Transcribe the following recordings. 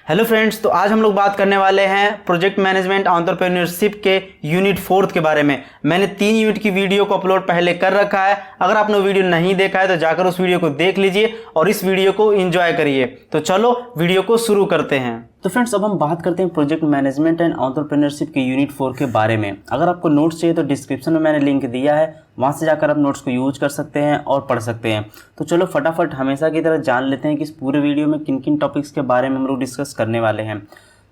Hello friends, तो आज हम लोग बात करने वाले हैं प्रोजेक्ट मैनेजमेंट एंटरप्रेन्योरशिप के यूनिट 4 के बारे में। मैंने 3 यूनिट की वीडियो को अपलोड पहले कर रखा है। अगर आपने वीडियो नहीं देखा है तो जाकर उस वीडियो को देख लीजिए और इस वीडियो को एंजॉय करिए। तो चलो वीडियो को शुरू करते हैं। तो फ्रेंड्स, अब हम बात करते हैं प्रोजेक्ट मैनेजमेंट एंड एंटरप्रेन्योरशिप के यूनिट 4 के बारे में। अगर आपको नोट्स चाहिए तो डिस्क्रिप्शन में मैंने लिंक दिया है, वहाँ से जाकर आप नोट्स को यूज कर सकते हैं और पढ़ सकते हैं। तो चलो फटाफट हमेशा की तरह जान लेते हैं कि इस पूरे वीडियो में किन किन टॉपिक्स के बारे में हम लोग डिस्कस करने वाले हैं।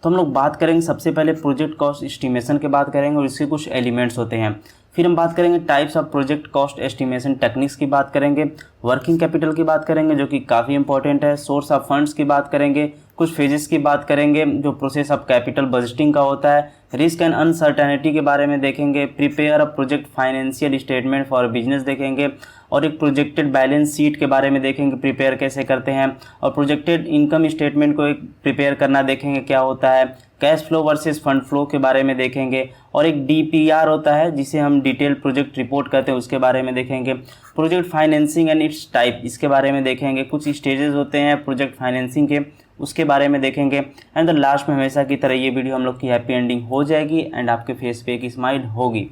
तो हम लोग बात करेंगे सबसे पहले प्रोजेक्ट कॉस्ट एस्टिमेशन की बात करेंगे और इसके कुछ एलिमेंट्स होते हैं। फिर हम बात करेंगे types of project cost estimation techniques की बात करेंगे, वर्किंग कैपिटल की बात करेंगे जो कि काफ़ी इंपॉर्टेंट है, सोर्स ऑफ फंड्स की बात करेंगे, कुछ फेजेस की बात करेंगे जो प्रोसेस ऑफ कैपिटल बजटिंग का होता है, रिस्क एंड अनसर्टेनिटी के बारे में देखेंगे, prepare a project financial statement for business देखेंगे और एक प्रोजेक्टेड बैलेंस शीट के बारे में देखेंगे प्रिपेयर कैसे करते हैं, और प्रोजेक्टेड इनकम स्टेटमेंट को एक प्रिपेयर करना देखेंगे क्या होता है, cash flow versus fund flow के बारे में देखेंगे, और एक डीपीआर होता है जिसे हम डिटेल प्रोजेक्ट रिपोर्ट कहते हैं उसके बारे में देखेंगे, project financing and it's type इसके बारे में देखेंगे, कुछ स्टेजेस होते हैं प्रोजेक्ट फाइनेंसिंग के उसके बारे में देखेंगे, एंड द लास्ट में हमेशा की तरह ये वीडियो हम लोग की हैप्पी एंडिंग हो जाएगी एंड आपके फेस पे एक स्माइल होगी।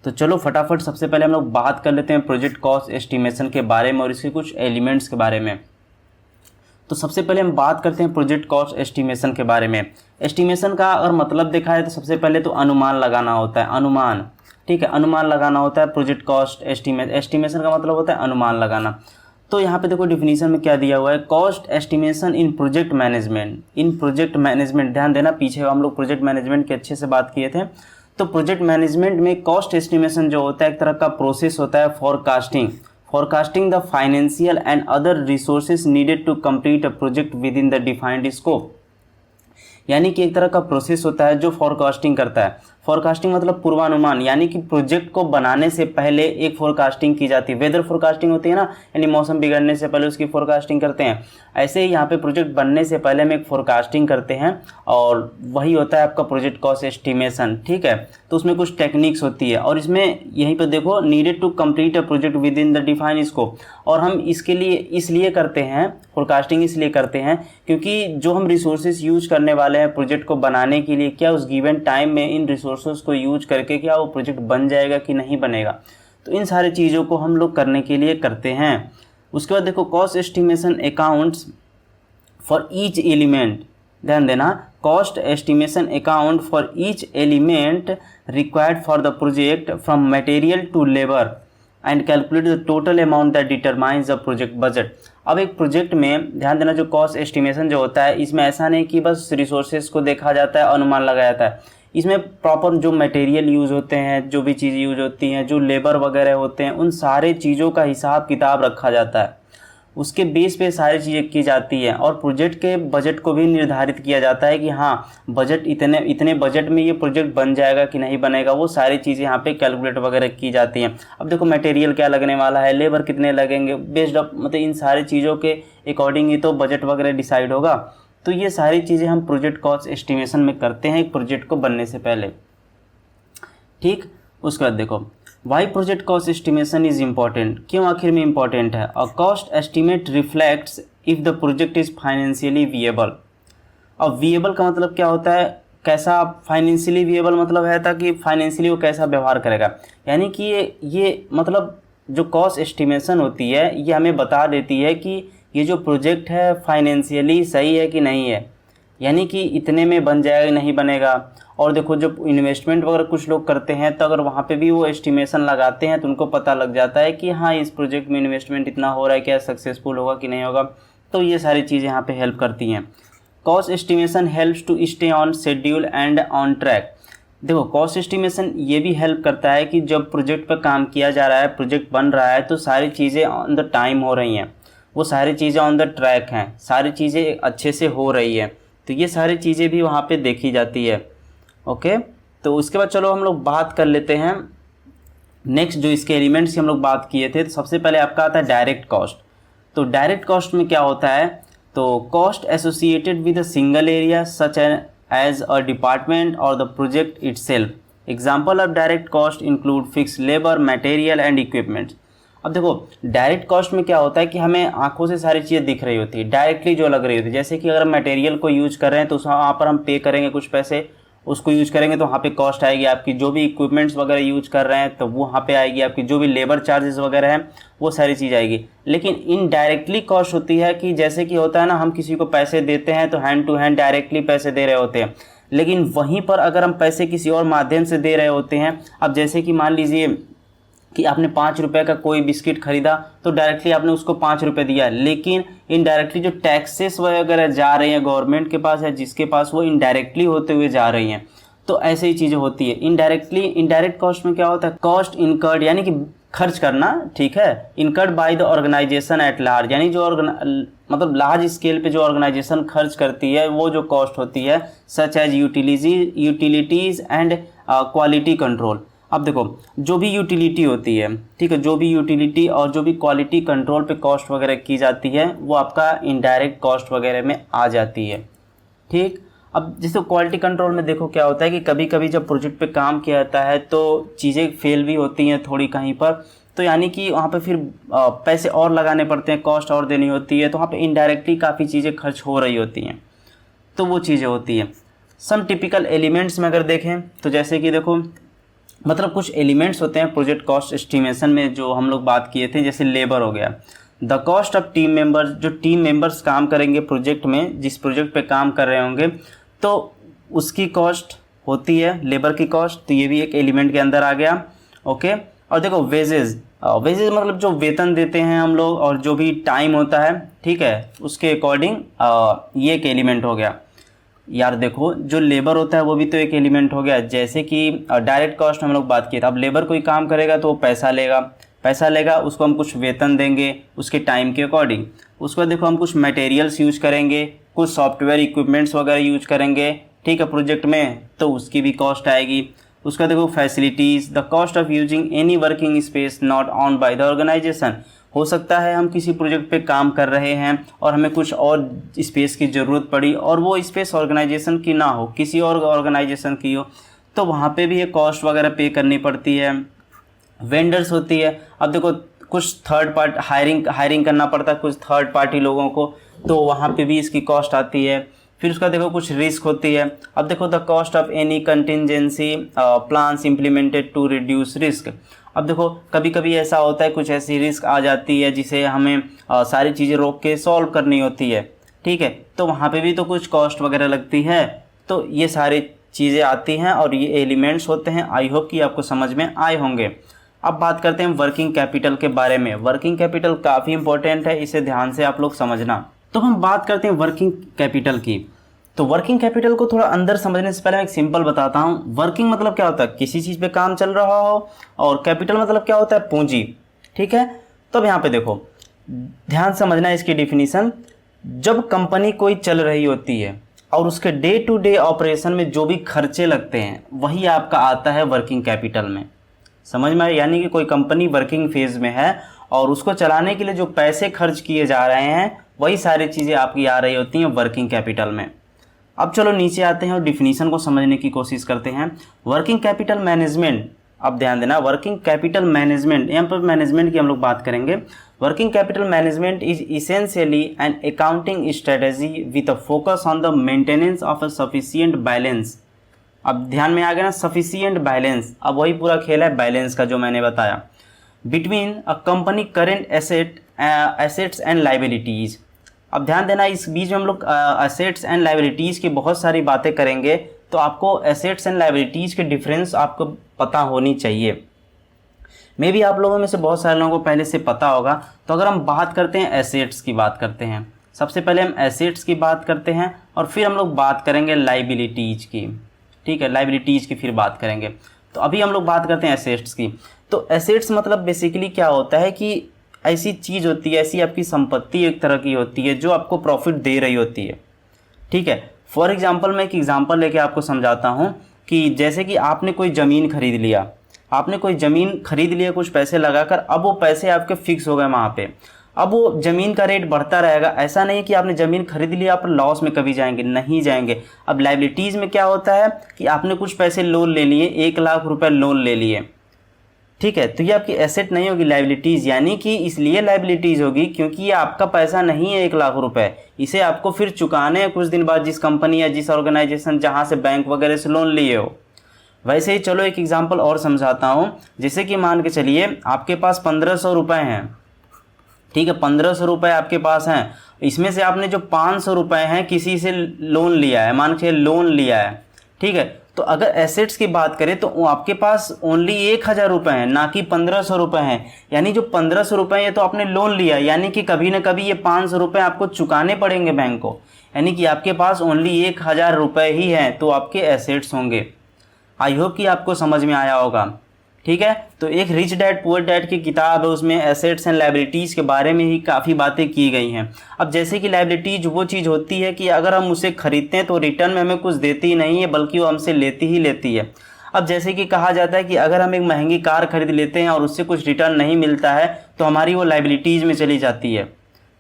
तो चलो फटाफट सबसे पहले हम लोग बात कर लेते हैं प्रोजेक्ट कॉस्ट एस्टिमेशन के बारे में और इसके कुछ एलिमेंट्स के बारे में। तो सबसे पहले हम बात करते हैं प्रोजेक्ट कॉस्ट एस्टिमेशन के बारे में। एस्टिमेशन का अगर मतलब देखा है तो सबसे पहले तो अनुमान लगाना होता है, अनुमान, ठीक है, अनुमान लगाना होता है। प्रोजेक्ट कॉस्ट एस्टिमेशन का मतलब होता है अनुमान लगाना। तो यहाँ पे देखो डिफिनीशन में क्या दिया हुआ है, कॉस्ट एस्टिमेशन इन प्रोजेक्ट मैनेजमेंट। इन प्रोजेक्ट मैनेजमेंट, ध्यान देना पीछे हम लोग प्रोजेक्ट मैनेजमेंट के अच्छे से बात किए थे। तो प्रोजेक्ट मैनेजमेंट में कॉस्ट एस्टिमेशन जो होता है एक तरह का प्रोसेस होता है forecasting the financial and other resources needed to complete a project within the defined scope। यानी कि एक तरह का प्रोसेस होता है जो फोरकास्टिंग करता है। फोरकास्टिंग मतलब पूर्वानुमान, यानी कि प्रोजेक्ट को बनाने से पहले एक फोरकास्टिंग की जाती है। वेदर फोरकास्टिंग होती है ना, यानी मौसम बिगड़ने से पहले उसकी फोरकास्टिंग करते हैं। ऐसे ही यहाँ पे प्रोजेक्ट बनने से पहले हम एक फोरकास्टिंग करते हैं और वही होता है आपका प्रोजेक्ट कॉस्ट एस्टिमेशन, ठीक है। तो उसमें कुछ टेक्निक्स होती है और इसमें यहीं पर देखो needed to complete a project within the defined scope. और हम इसके लिए इसलिए करते हैं, फोरकास्टिंग इसलिए करते हैं क्योंकि जो हम रिसोर्सेज यूज करने वाले हैं प्रोजेक्ट को बनाने के लिए, क्या उस गिवन टाइम में इन रिसोर्सेज को यूज करके क्या वो प्रोजेक्ट बन जाएगा कि नहीं बनेगा। तो इन सारी चीज़ों को हम लोग करने के लिए करते हैं। उसके बाद देखो cost estimation accounts for each element, ध्यान देना, cost estimation account for each element required for the project from material to labour and calculate the total amount that determines the project budget. अब एक प्रोजेक्ट में ध्यान देना, जो cost estimation जो होता है इसमें ऐसा नहीं कि बस रिसोर्सेज को देखा जाता है, अनुमान लगाया जाता है। इसमें प्रॉपर जो मटेरियल यूज़ होते हैं, जो भी चीज़ यूज होती हैं, जो लेबर वगैरह होते हैं, उन सारे चीज़ों का हिसाब किताब रखा जाता है। उसके बेस पे सारी चीज़ें की जाती हैं और प्रोजेक्ट के बजट को भी निर्धारित किया जाता है कि हाँ बजट इतने बजट में ये प्रोजेक्ट बन जाएगा कि नहीं बनेगा। वो सारी चीज़ें यहाँ पे कैलकुलेट वगैरह की जाती हैं। अब देखो मटेरियल क्या लगने वाला है, लेबर कितने लगेंगे, बेस्ड ऑफ मतलब इन सारी चीज़ों के अकॉर्डिंग ही तो बजट वगैरह डिसाइड होगा। तो ये सारी चीज़ें हम प्रोजेक्ट कॉस्ट एस्टिमेशन में करते हैं एक प्रोजेक्ट को बनने से पहले, ठीक। उसके बाद देखो why project cost estimation is important, क्यों आखिर में इम्पॉर्टेंट है। A cost estimate reflects if the project is financially viable. अब विएबल का मतलब क्या होता है, कैसा फाइनेंशियली विएबल मतलब है ताकि फाइनेंशियली वो कैसा व्यवहार करेगा। यानी कि ये मतलब जो कॉस्ट एस्टिमेशन होती है ये हमें बता देती है कि ये जो प्रोजेक्ट है फाइनेंशियली सही है कि नहीं है, यानी कि इतने में बन जाएगा नहीं बनेगा। और देखो जब इन्वेस्टमेंट वगैरह कुछ लोग करते हैं तो अगर वहाँ पे भी वो एस्टिमेशन लगाते हैं तो उनको पता लग जाता है कि हाँ इस प्रोजेक्ट में इन्वेस्टमेंट इतना हो रहा है, क्या सक्सेसफुल होगा कि नहीं होगा। तो ये सारी चीज़ें यहाँ पे हेल्प करती हैं। Cost estimation helps to stay on schedule and on track. देखो कॉस्ट एस्टिमेशन ये भी हेल्प करता है कि जब प्रोजेक्ट पर काम किया जा रहा है, प्रोजेक्ट बन रहा है, तो सारी चीज़ें ऑन द टाइम हो रही हैं, वो सारी चीज़ें ऑन द ट्रैक हैं, सारी चीज़ें अच्छे से हो रही है। तो ये सारी चीज़ें भी वहाँ पे देखी जाती है, ओके। तो उसके बाद चलो हम लोग बात कर लेते हैं नेक्स्ट जो इसके एलिमेंट्स की हम लोग बात किए थे। तो सबसे पहले आपका आता है डायरेक्ट कॉस्ट। तो डायरेक्ट कॉस्ट में क्या होता है, तो cost associated with a single area such as a department और the project itself. Example of direct cost include fix labour, material and equipments. अब देखो डायरेक्ट कॉस्ट में क्या होता है कि हमें आंखों से सारी चीज़ें दिख रही होती है, डायरेक्टली जो लग रही होती है। जैसे कि अगर मटेरियल को यूज कर रहे हैं तो वहाँ पर हम पे करेंगे कुछ पैसे, उसको यूज करेंगे तो वहाँ पे कॉस्ट आएगी आपकी। जो भी इक्विपमेंट्स वगैरह यूज कर रहे हैं तो वो वहाँ पे आएगी आपकी। जो भी लेबर चार्जेस वगैरह हैं वो सारी चीज़ आएगी। लेकिन इनडायरेक्टली कॉस्ट होती है कि जैसे कि होता है ना, हम किसी को पैसे देते हैं तो हैंड टू हैंड डायरेक्टली पैसे दे रहे होते हैं, लेकिन वहीं पर अगर हम पैसे किसी और माध्यम से दे रहे होते हैं, अब जैसे कि मान लीजिए कि आपने 5 रुपये का कोई बिस्किट खरीदा तो डायरेक्टली आपने उसको 5 रुपये दिया, लेकिन इनडायरेक्टली जो टैक्सेस वगैरह जा रही हैं गवर्नमेंट के पास या जिसके पास, वो इनडायरेक्टली होते हुए जा रही हैं। तो ऐसे ही चीज़ें होती है। इनडायरेक्ट कॉस्ट में क्या होता है, कॉस्ट इनकर्ड यानी कि खर्च करना, ठीक है, incurred by the organisation at large, यानी जो मतलब लार्ज स्केल पे जो ऑर्गेनाइजेशन खर्च करती है वो जो कॉस्ट होती है, such as utilities and quality control. अब देखो जो भी यूटिलिटी होती है, ठीक है, जो भी यूटिलिटी और जो भी क्वालिटी कंट्रोल पे कॉस्ट वगैरह की जाती है वो आपका इनडायरेक्ट कॉस्ट वगैरह में आ जाती है, ठीक। अब जैसे क्वालिटी कंट्रोल में देखो क्या होता है कि कभी कभी जब प्रोजेक्ट पे काम किया जाता है तो चीज़ें फेल भी होती हैं थोड़ी कहीं पर, तो यानी कि वहाँ पे फिर पैसे और लगाने पड़ते हैं, कॉस्ट और देनी होती है, तो वहाँ पे इनडायरेक्टली काफ़ी चीज़ें खर्च हो रही होती हैं, तो वो चीज़ें होती हैं। सम टिपिकल एलिमेंट्स में अगर देखें तो जैसे कि देखो मतलब कुछ एलिमेंट्स होते हैं प्रोजेक्ट कॉस्ट एस्टिमेशन में जो हम लोग बात किए थे, जैसे लेबर हो गया, the cost of team members, जो टीम मेंबर्स काम करेंगे प्रोजेक्ट में, जिस प्रोजेक्ट पे काम कर रहे होंगे तो उसकी कॉस्ट होती है लेबर की कॉस्ट, तो ये भी एक एलिमेंट के अंदर आ गया, ओके। और देखो वेजेस मतलब जो वेतन देते हैं हम लोग और जो भी टाइम होता है, ठीक है, उसके अकॉर्डिंग ये एक एलिमेंट हो गया। यार देखो जो लेबर होता है वो भी तो एक एलिमेंट हो गया। जैसे कि डायरेक्ट कॉस्ट हम लोग बात किए थे, अब लेबर कोई काम करेगा तो वो पैसा लेगा, उसको हम कुछ वेतन देंगे उसके टाइम के अकॉर्डिंग। उसके बाद देखो हम कुछ मटेरियल्स यूज करेंगे, कुछ सॉफ्टवेयर इक्विपमेंट्स वगैरह यूज करेंगे, ठीक है, प्रोजेक्ट में, तो उसकी भी कॉस्ट आएगी। उसका देखो facilities, the cost of using any working space not owned by the organisation. हो सकता है हम किसी प्रोजेक्ट पे काम कर रहे हैं और हमें कुछ और स्पेस की ज़रूरत पड़ी और वो स्पेस ऑर्गेनाइजेशन की ना हो, किसी और ऑर्गेनाइजेशन की हो, तो वहाँ पे भी ये कॉस्ट वगैरह पे करनी पड़ती है। वेंडर्स होती है, अब देखो कुछ थर्ड पार्टी हायरिंग करना पड़ता है कुछ थर्ड पार्टी लोगों को, तो वहाँ पे भी इसकी कॉस्ट आती है। फिर उसका देखो कुछ रिस्क होती है, अब देखो the cost of any contingency plans implemented to reduce risk. अब देखो कभी कभी ऐसा होता है कुछ ऐसी रिस्क आ जाती है जिसे हमें सारी चीज़ें रोक के सॉल्व करनी होती है, ठीक है, तो वहाँ पे भी तो कुछ कॉस्ट वगैरह लगती है। तो ये सारी चीज़ें आती हैं और ये एलिमेंट्स होते हैं। आई होप कि आपको समझ में आए होंगे। अब बात करते हैं वर्किंग कैपिटल के बारे में। वर्किंग कैपिटल काफ़ी इंपॉर्टेंट है, इसे ध्यान से आप लोग समझना। तो हम बात करते हैं वर्किंग कैपिटल की। तो वर्किंग कैपिटल को थोड़ा अंदर समझने से पहले मैं एक सिंपल बताता हूँ। वर्किंग मतलब क्या होता है, किसी चीज़ पे काम चल रहा हो, और कैपिटल मतलब क्या होता है, पूंजी, ठीक है। तो अब यहाँ पे देखो ध्यान समझना इसकी डिफिनीशन। जब कंपनी कोई चल रही होती है और उसके डे टू डे ऑपरेशन में जो भी खर्चे लगते हैं वही आपका आता है वर्किंग कैपिटल में, समझ में आया। यानी कि कोई कंपनी वर्किंग फेज में है और उसको चलाने के लिए जो पैसे खर्च किए जा रहे हैं वही सारी चीज़ें आपकी आ रही होती हैं वर्किंग कैपिटल में। अब चलो नीचे आते हैं और डिफिनीशन को समझने की कोशिश करते हैं। वर्किंग कैपिटल मैनेजमेंट, अब ध्यान देना, वर्किंग कैपिटल मैनेजमेंट, यहाँ पर मैनेजमेंट की हम लोग बात करेंगे। Working capital management is essentially an accounting strategy with a focus on the maintenance of a sufficient balance. अब ध्यान में आ गया ना, सफिशिएंट बैलेंस, अब वही पूरा खेल है बैलेंस का जो मैंने बताया, between a company current assets and liabilities. अब ध्यान देना, इस बीच में हम लोग एसेट्स एंड लाइबिलिटीज़ की बहुत सारी बातें करेंगे, तो आपको एसेट्स एंड लाइबिलिटीज़ के डिफरेंस आपको पता होनी चाहिए। मे भी आप लोगों में से बहुत सारे लोगों को पहले से पता होगा। तो अगर हम बात करते हैं एसेट्स की बात करते हैं, सबसे पहले हम एसेट्स की बात करते हैं और फिर हम लोग बात करेंगे लाइबिलिटीज़ की, ठीक है, लाइबिलिटीज़ की फिर बात करेंगे। तो अभी हम लोग बात करते हैं एसेट्स की। तो एसेट्स मतलब बेसिकली क्या होता है कि ऐसी चीज़ होती है, ऐसी आपकी संपत्ति एक तरह की होती है जो आपको प्रॉफिट दे रही होती है, ठीक है। फॉर एग्जांपल मैं एक एग्जांपल लेके आपको समझाता हूँ कि जैसे कि आपने कोई ज़मीन खरीद लिया, कुछ पैसे लगाकर, अब वो पैसे आपके फिक्स हो गए वहाँ पे, अब वो ज़मीन का रेट बढ़ता रहेगा। ऐसा नहीं कि आपने ज़मीन खरीद लिया आप लॉस में कभी जाएंगे, नहीं जाएंगे। अब लाइबिलिटीज़ में क्या होता है कि आपने कुछ पैसे लोन ले लिए, 1 लाख रुपए लोन ले लिए, ठीक है। तो ये आपकी एसेट नहीं होगी, लाइबिलिटीज़, यानी कि इसलिए लाइबिलिटीज़ होगी क्योंकि ये आपका पैसा नहीं है 1 लाख रुपए, इसे आपको फिर चुकाने हैं कुछ दिन बाद जिस कंपनी या जिस ऑर्गेनाइजेशन जहाँ से बैंक वगैरह से लोन लिए हो। वैसे ही चलो एक एग्जांपल और समझाता हूँ। जैसे कि मान के चलिए आपके पास 1500 रुपये हैं, ठीक है, 1500 रुपये आपके पास हैं, इसमें से आपने जो 500 रुपये हैं किसी से लोन लिया है, मान के लोन लिया है, ठीक है। तो अगर एसेट्स की बात करें तो आपके पास ओनली 1000 रुपये हैं, ना कि 1500 रुपये हैं। यानी जो 1500 रुपये ये तो आपने लोन लिया, यानी कि कभी ना कभी ये 500 रुपये आपको चुकाने पड़ेंगे बैंक को, यानी कि आपके पास ओनली 1000 रुपये ही हैं, तो आपके एसेट्स होंगे। आई होप कि आपको समझ में आया होगा, ठीक है। तो एक रिच डैड पुअर डैड की किताब है, उसमें एसेट्स एंड लाइबिलिटीज़ के बारे में ही काफ़ी बातें की गई हैं। अब जैसे कि लाइबिलिटीज वो चीज़ होती है कि अगर हम उसे खरीदते हैं तो रिटर्न में हमें कुछ देती ही नहीं है, बल्कि वो हमसे लेती ही लेती है। अब जैसे कि कहा जाता है कि अगर हम एक महंगी कार खरीद लेते हैं और उससे कुछ रिटर्न नहीं मिलता है तो हमारी वो लाइबिलिटीज़ में चली जाती है,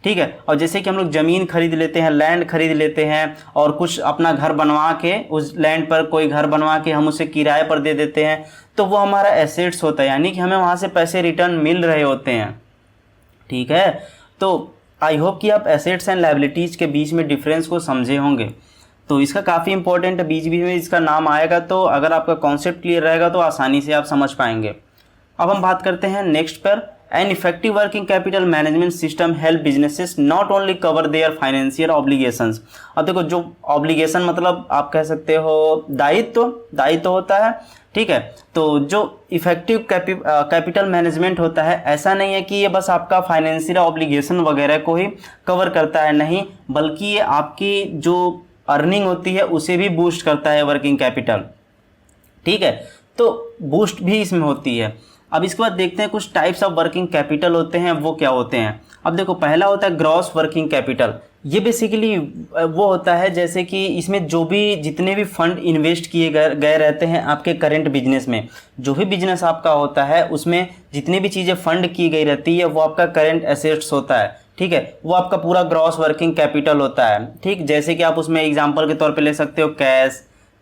ठीक है। और जैसे कि हम लोग ज़मीन खरीद लेते हैं, लैंड खरीद लेते हैं और कुछ अपना घर बनवा के उस लैंड पर कोई घर बनवा के हम उसे किराए पर दे देते हैं, तो वो हमारा एसेट्स होता है, यानी कि हमें वहाँ से पैसे रिटर्न मिल रहे होते हैं, ठीक है। तो आई होप कि आप एसेट्स एंड लाइबिलिटीज़ के बीच में डिफरेंस को समझे होंगे। तो इसका काफ़ी इंपॉर्टेंट है, बीच बीच में इसका नाम आएगा, तो अगर आपका कॉन्सेप्ट क्लियर रहेगा तो आसानी से आप समझ पाएंगे। अब हम बात करते हैं नेक्स्ट पर। An effective working capital management system help businesses not only cover their financial obligations। अब देखो, जो ऑब्लिगेशन मतलब आप कह सकते हो दायित्व होता है, ठीक है। तो जो इफेक्टिव कैपिटल मैनेजमेंट होता है, ऐसा नहीं है कि ये बस आपका फाइनेंशियल ऑब्लिगेशन वगैरह को ही कवर करता है, नहीं, बल्कि ये आपकी जो अर्निंग होती है उसे भी बूस्ट करता है वर्किंग कैपिटल, ठीक है। तो बूस्ट भी इसमें होती है। अब इसके बाद देखते हैं कुछ टाइप्स ऑफ वर्किंग कैपिटल होते हैं, वो क्या होते हैं। अब देखो, पहला होता है ग्रॉस वर्किंग कैपिटल। ये बेसिकली वो होता है जैसे कि इसमें जो भी जितने भी फंड इन्वेस्ट किए गए रहते हैं आपके करंट बिजनेस में, जो भी बिजनेस आपका होता है उसमें जितनी भी चीज़ें फंड की गई रहती है वो आपका करंट एसेट्स होता है, ठीक है। वो आपका पूरा ग्रॉस वर्किंग कैपिटल होता है, ठीक। जैसे कि आप उसमें एग्जाम्पल के तौर पर ले सकते हो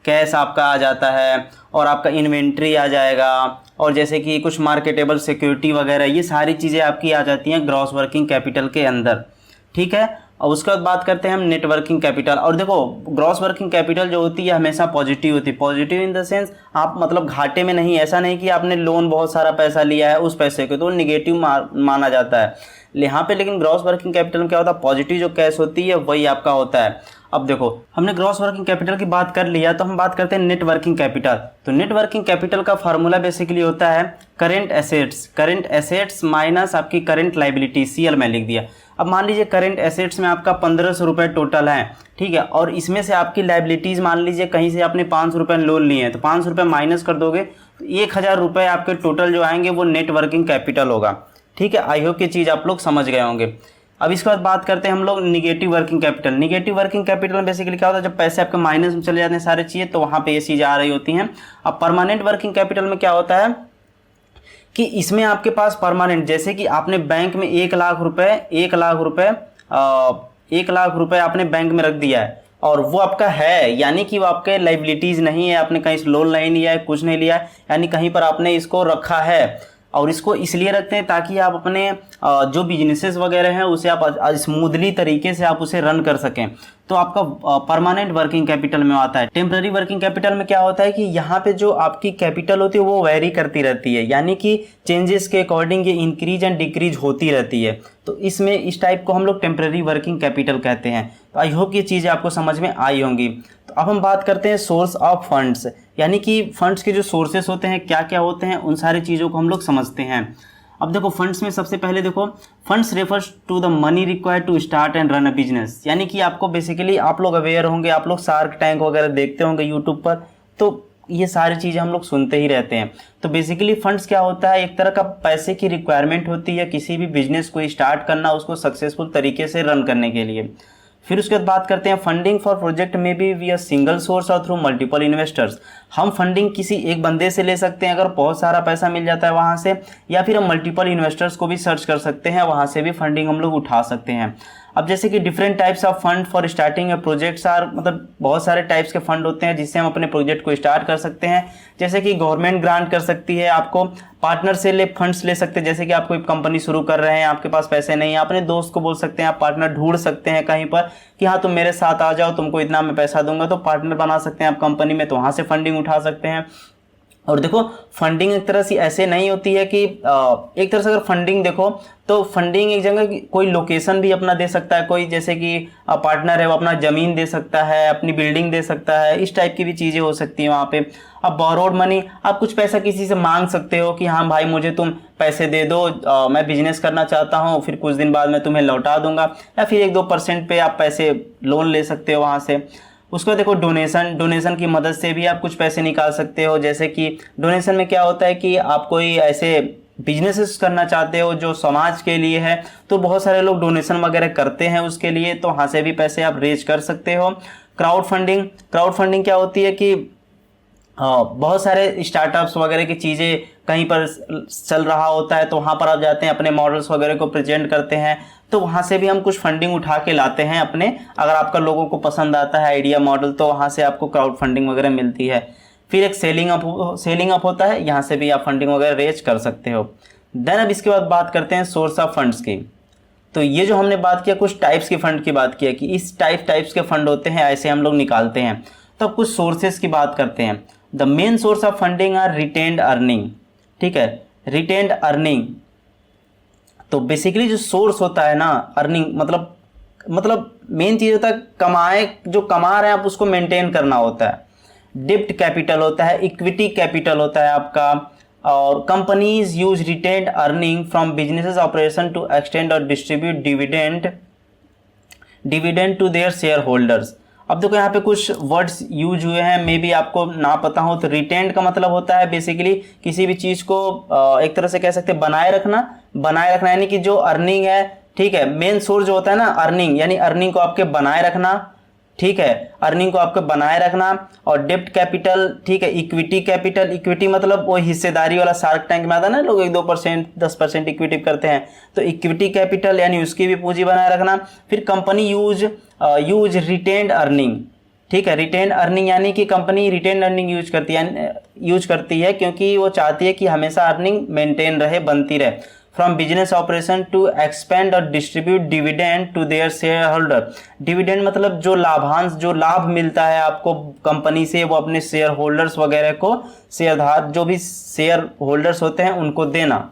कैश आपका आ जाता है, और आपका इन्वेंट्री आ जाएगा, और जैसे कि कुछ मार्केटेबल सिक्योरिटी वगैरह, ये सारी चीज़ें आपकी आ जाती हैं ग्रॉस वर्किंग कैपिटल के अंदर, ठीक है। और उसके बाद बात करते हैं हम नेट वर्किंग कैपिटल। और देखो, ग्रॉस वर्किंग कैपिटल जो होती है हमेशा पॉजिटिव होती है। पॉजिटिव इन द सेंस आप मतलब घाटे में नहीं, ऐसा नहीं कि आपने लोन बहुत सारा पैसा लिया है उस पैसे को तो निगेटिव माना जाता है यहाँ पे। लेकिन ग्रॉस वर्किंग कैपिटल में क्या होता है, पॉजिटिव जो कैश होती है वही आपका होता है। अब देखो, हमने ग्रॉस वर्किंग कैपिटल की बात कर लिया, तो हम बात करते हैं नेट वर्किंग कैपिटल। तो नेट वर्किंग कैपिटल का फार्मूला बेसिकली होता है करंट एसेट्स माइनस आपकी करंट लाइबिलिटी, CL में लिख दिया। अब मान लीजिए करंट एसेट्स में आपका 1500 रुपये टोटल है, ठीक है, और इसमें से आपकी लाइबिलिटीज़ मान लीजिए कहीं से आपने 500 रुपये लोन लिए हैं, तो 500 रुपये माइनस कर दोगे तो 1000 रुपये आपके टोटल जो आएंगे वो नेट वर्किंग कैपिटल होगा, ठीक है। आई होप ये चीज़ आप लोग समझ गए होंगे। अब इसके बाद बात करते हैं हम लोग negative working capital. Negative working capital में बेसिकली क्या होता है, जब पैसे आपके माइनस में चले जाते हैं सारी चीज़ें, तो वहाँ पे ये चीज़ें आ रही होती हैं। अब परमानेंट वर्किंग कैपिटल में क्या होता है कि इसमें आपके पास परमानेंट, जैसे कि आपने बैंक में 1 लाख रुपए आपने बैंक में रख दिया है और वो आपका है, यानी कि वो आपके लाइबिलिटीज़ नहीं है, आपने कहीं से लोन नहीं लिया है, कुछ नहीं लिया है, यानी कहीं पर आपने इसको रखा है। और इसको इसलिए रखते हैं ताकि आप अपने जो बिजनेसेस वगैरह हैं उसे आप स्मूथली तरीके से आप उसे रन कर सकें, तो आपका परमानेंट वर्किंग कैपिटल में आता है। टेम्पररी वर्किंग कैपिटल में क्या होता है कि यहाँ पे जो आपकी कैपिटल होती है वो वेरी करती रहती है, यानी कि चेंजेस के अकॉर्डिंग ये इंक्रीज एंड डिक्रीज होती रहती है। तो इसमें इस टाइप को हम लोग टेम्पररी वर्किंग कैपिटल कहते हैं। तो आई होप ये चीज़ें आपको समझ में आई होंगी। तो अब हम बात करते हैं सोर्स ऑफ फंड्स, यानी कि फंड्स के जो सोर्सेस होते हैं क्या क्या होते हैं, उन सारी चीज़ों को हम लोग समझते हैं। अब देखो, फंड्स में सबसे पहले देखो, funds refers to the money required to start and run a business, यानी कि आपको बेसिकली आप लोग अवेयर होंगे, आप लोग शार्क टैंक वगैरह देखते होंगे यूट्यूब पर, तो ये सारी चीज़ें हम लोग सुनते ही रहते हैं। तो बेसिकली फंड्स क्या होता है, एक तरह का पैसे की रिक्वायरमेंट होती है किसी भी बिजनेस को स्टार्ट करना, उसको सक्सेसफुल तरीके से रन करने के लिए। फिर उसके बाद बात करते हैं फंडिंग फॉर प्रोजेक्ट में भी वी अ सिंगल सोर्स और थ्रू मल्टीपल इन्वेस्टर्स। हम फंडिंग किसी एक बंदे से ले सकते हैं अगर बहुत सारा पैसा मिल जाता है वहाँ से, या फिर हम मल्टीपल इन्वेस्टर्स को भी सर्च कर सकते हैं, वहाँ से भी फंडिंग हम लोग उठा सकते हैं। अब जैसे कि different types of fund for starting a projects are, मतलब बहुत सारे टाइप्स के फंड होते हैं जिससे हम अपने प्रोजेक्ट को स्टार्ट कर सकते हैं। जैसे कि गवर्नमेंट ग्रांट कर सकती है आपको, पार्टनर से फंड्स ले सकते हैं। जैसे कि आप कोई कंपनी शुरू कर रहे हैं, आपके पास पैसे नहीं है, अपने दोस्त को बोल सकते हैं, आप पार्टनर ढूंढ सकते हैं कहीं पर कि हाँ तुम मेरे साथ आ जाओ, तुमको इतना मैं पैसा दूंगा, तो पार्टनर बना सकते हैं आप कंपनी में, तो वहाँ से फंडिंग उठा सकते हैं। और देखो फंडिंग एक तरह से ऐसे नहीं होती है कि एक तरह से अगर फंडिंग देखो तो फंडिंग एक जगह कोई लोकेशन भी अपना दे सकता है, कोई जैसे कि पार्टनर है वो अपना ज़मीन दे सकता है, अपनी बिल्डिंग दे सकता है, इस टाइप की भी चीज़ें हो सकती हैं वहाँ पे। अब बोरोड मनी, आप कुछ पैसा किसी से मांग सकते हो कि हाँ भाई मुझे तुम पैसे दे दो, मैं बिजनेस करना चाहता हूँ, फिर कुछ दिन बाद मैं तुम्हें लौटा दूंगा, या फिर 1-2% पे आप पैसे लोन ले सकते हो वहाँ से। उसके बाद देखो डोनेशन की मदद से भी आप कुछ पैसे निकाल सकते हो। जैसे कि डोनेशन में क्या होता है कि आप कोई ऐसे बिजनेसेस करना चाहते हो जो समाज के लिए है, तो बहुत सारे लोग डोनेशन वगैरह करते हैं उसके लिए, तो वहाँ से भी पैसे आप रेज कर सकते हो। क्राउड फंडिंग क्या होती है कि बहुत सारे स्टार्टअप्स वगैरह की चीज़ें कहीं पर चल रहा होता है, तो वहाँ पर आप जाते हैं, अपने मॉडल्स वगैरह को प्रेजेंट करते हैं, तो वहाँ से भी हम कुछ फंडिंग उठा के लाते हैं अपने। अगर आपका लोगों को पसंद आता है आइडिया मॉडल, तो वहाँ से आपको क्राउड फंडिंग वगैरह मिलती है। फिर एक सेलिंग अप होता है, यहाँ से भी आप फंडिंग वगैरह रेज कर सकते हो। देन अब इसके बाद बात करते हैं सोर्स ऑफ फंड्स की। तो ये जो हमने बात किया कुछ टाइप्स के फंड की बात किया कि इस टाइप्स के फंड होते हैं, ऐसे हम लोग निकालते हैं। तो अब कुछ सोर्सेस की बात करते हैं। The main source of funding are retained earning. ठीक है, रिटेन्ड अर्निंग तो बेसिकली जो सोर्स होता है ना, अर्निंग मतलब मेन चीज़ होता है जो कमा रहे हैं आप उसको मेंटेन करना होता है। डिप्ट कैपिटल होता है, इक्विटी कैपिटल होता है आपका, और companies use retained earning from businesses operation to extend और distribute dividend to their shareholders. अब देखो यहाँ पे कुछ वर्ड्स यूज हुए हैं, मे बी आपको ना पता हो। तो रिटेंड का मतलब होता है बेसिकली किसी भी चीज़ को एक तरह से कह सकते हैं बनाए रखना यानी कि जो अर्निंग है, ठीक है, मेन सोर्स जो होता है ना अर्निंग, यानी अर्निंग को आपके बनाए रखना, ठीक है, अर्निंग को आपको बनाए रखना। और डेब्ट कैपिटल, ठीक है, इक्विटी कैपिटल, इक्विटी मतलब वो हिस्सेदारी वाला, शार्क टैंक में आता है ना, लोग 1-2% 10% इक्विटी करते हैं, तो इक्विटी कैपिटल यानी उसकी भी पूंजी बनाए रखना। फिर कंपनी यूज रिटेन्ड अर्निंग, ठीक है, रिटेन्ड अर्निंग यानी कि कंपनी रिटेन्ड अर्निंग यूज करती है क्योंकि वो चाहती है कि हमेशा अर्निंग मेंटेन रहे, बनती रहे। From business operation to expand और distribute dividend to their shareholder. Dividend मतलब जो लाभ मिलता है आपको कंपनी से, वो अपने शेयर होल्डर्स वगैरह को, शेयरधारक जो भी शेयर होल्डर्स होते हैं उनको देना,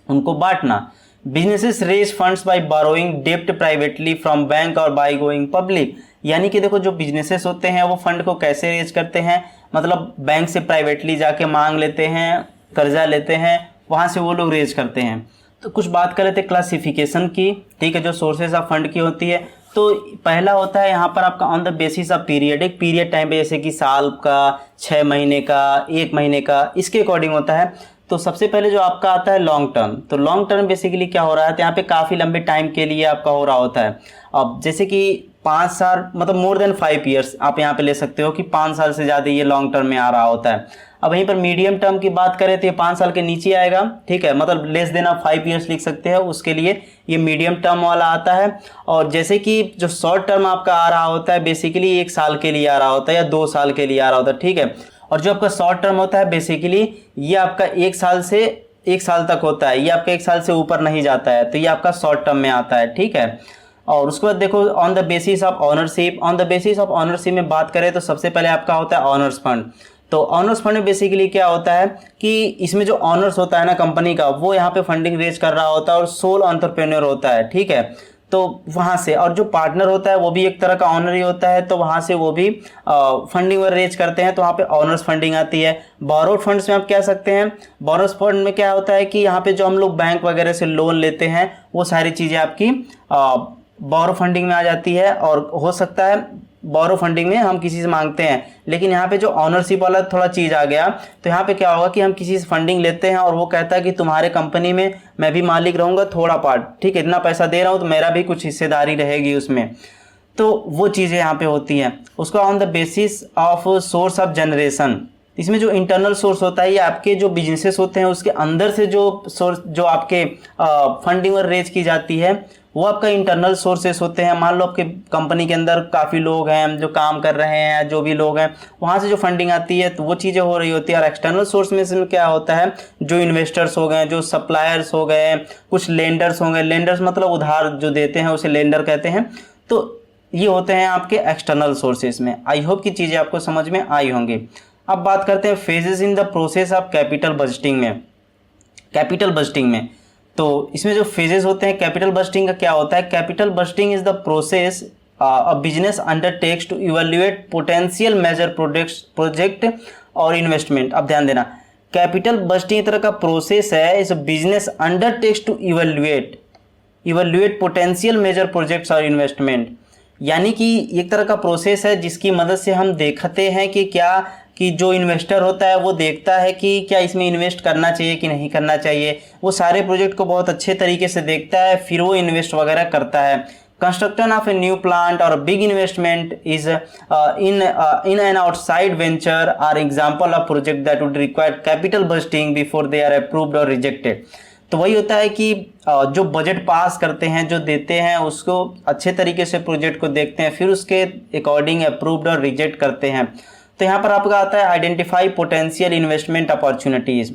उनको बांटना। Businesses raise funds by borrowing डेब्ट प्राइवेटली फ्रॉम बैंक और बाय गोइंग पब्लिक। यानी कि देखो जो बिजनेसेस होते हैं वो फंड को कैसे रेज करते हैं, मतलब बैंक से प्राइवेटली जाके मांग लेते हैं, कर्जा लेते हैं, वहाँ से वो लोग रेज करते हैं। तो कुछ बात कर लेते हैं क्लासिफिकेशन की, ठीक है, जो सोर्सेज ऑफ फंड की होती है। तो पहला होता है यहाँ पर आपका on the basis of period, एक पीरियड टाइम पे, जैसे कि साल का, 6 महीने का, 1 महीने का, इसके अकॉर्डिंग होता है। तो सबसे पहले जो आपका आता है लॉन्ग टर्म। तो लॉन्ग टर्म बेसिकली क्या हो रहा है, तो यहाँ पे काफ़ी लंबे टाइम के लिए आपका हो रहा होता है। अब जैसे कि 5 साल, मतलब मोर देन 5 ईयर्स आप यहाँ पे ले सकते हो कि 5 साल से ज़्यादा ये लॉन्ग टर्म में आ रहा होता है। अब वहीं पर मीडियम टर्म की बात करें तो ये 5 साल के नीचे आएगा, ठीक है, मतलब लेस देन आप 5 ईयर्स लिख सकते हो, उसके लिए ये मीडियम टर्म वाला आता है। और जैसे कि जो शॉर्ट टर्म आपका आ रहा होता है बेसिकली 1 साल के लिए आ रहा होता है या 2 साल के लिए आ रहा होता है, ठीक है। और जो आपका शॉर्ट टर्म होता है बेसिकली ये आपका 1 साल से 1 साल तक होता है, ये आपका 1 साल से ऊपर नहीं जाता है, तो ये आपका शॉर्ट टर्म में आता है, ठीक है। और उसके बाद देखो on the basis of ownership. On the basis of ownership में बात करें तो सबसे पहले आपका होता है ऑनर्स फंड। तो ऑनर्स फंड में बेसिकली क्या होता है कि इसमें जो ऑनर्स होता है ना कंपनी का, वो यहाँ पे फंडिंग रेज कर रहा होता है और सोल एंटरप्रेन्योर होता है, ठीक है। तो वहाँ से, और जो पार्टनर होता है वो भी एक तरह का ऑनर ही होता है, तो वहाँ से वो भी फंडिंग वगैरह रेज करते हैं, तो वहाँ पे ऑनर्स फंडिंग आती है। बोरोड फंड्स में आप कह सकते हैं, बोरोड फंड में क्या होता है कि यहाँ पे जो हम लोग बैंक वगैरह से लोन लेते हैं वो सारी चीज़ें आपकी बोरो फंडिंग में आ जाती है। और हो सकता है बोरो फंडिंग में हम किसी से मांगते हैं, लेकिन यहाँ पे जो ऑनरशिप वाला थोड़ा चीज़ आ गया, तो यहाँ पे क्या होगा कि हम किसी से फंडिंग लेते हैं और वो कहता है कि तुम्हारे कंपनी में मैं भी मालिक रहूँगा थोड़ा पार्ट, ठीक है, इतना पैसा दे रहा हूँ तो मेरा भी कुछ हिस्सेदारी रहेगी उसमें। तो वो चीज़ें यहाँ पे होती हैं। उसका on the basis of source of generation, इसमें जो इंटरनल सोर्स होता है, ये आपके जो बिजनेसेस होते हैं उसके अंदर से जो सोर्स जो आपके फंडिंग और रेज की जाती है वो आपका इंटरनल सोर्सेस होते हैं। मान लो आपके कंपनी के अंदर काफ़ी लोग हैं जो काम कर रहे हैं, जो भी लोग हैं वहाँ से जो फंडिंग आती है तो वो चीज़ें हो रही होती है। और एक्सटर्नल सोर्स में इसमें क्या होता है, जो इन्वेस्टर्स हो गए, जो सप्लायर्स हो गए, कुछ लेंडर्स होंगे, लेंडर्स मतलब उधार जो देते हैं उसे लेंडर कहते हैं। तो ये होते हैं आपके एक्सटर्नल सोर्सेज में। आई होप कि चीज़ें आपको समझ में आई होंगी। अब बात करते हैं phases in the process of capital budgeting में। कैपिटल बजटिंग में तो इसमें जो फेजेस होते हैं कैपिटल बजटिंग का क्या होता है, capital budgeting is the process a business undertakes to evaluate potential major project और इन्वेस्टमेंट। अब ध्यान देना, कैपिटल बजटिंग एक तरह का प्रोसेस है, इस business undertakes to evaluate potential major projects और इन्वेस्टमेंट। यानी कि एक तरह का प्रोसेस है जिसकी मदद से हम देखते हैं कि क्या कि जो इन्वेस्टर होता है वो देखता है कि क्या इसमें इन्वेस्ट करना चाहिए कि नहीं करना चाहिए। वो सारे प्रोजेक्ट को बहुत अच्छे तरीके से देखता है, फिर वो इन्वेस्ट वगैरह करता है। Construction of a new plant और big investment is in an outside venture are example of project that would require capital budgeting before they are approved और रिजेक्टेड। तो वही होता है कि जो बजट पास करते हैं, जो देते हैं, उसको अच्छे तरीके से प्रोजेक्ट को देखते हैं, फिर उसके अकॉर्डिंग अप्रूव्ड और रिजेक्ट करते हैं। तो यहाँ पर आपका आता है आइडेंटिफाई पोटेंशियल इन्वेस्टमेंट अपॉर्चुनिटीज़।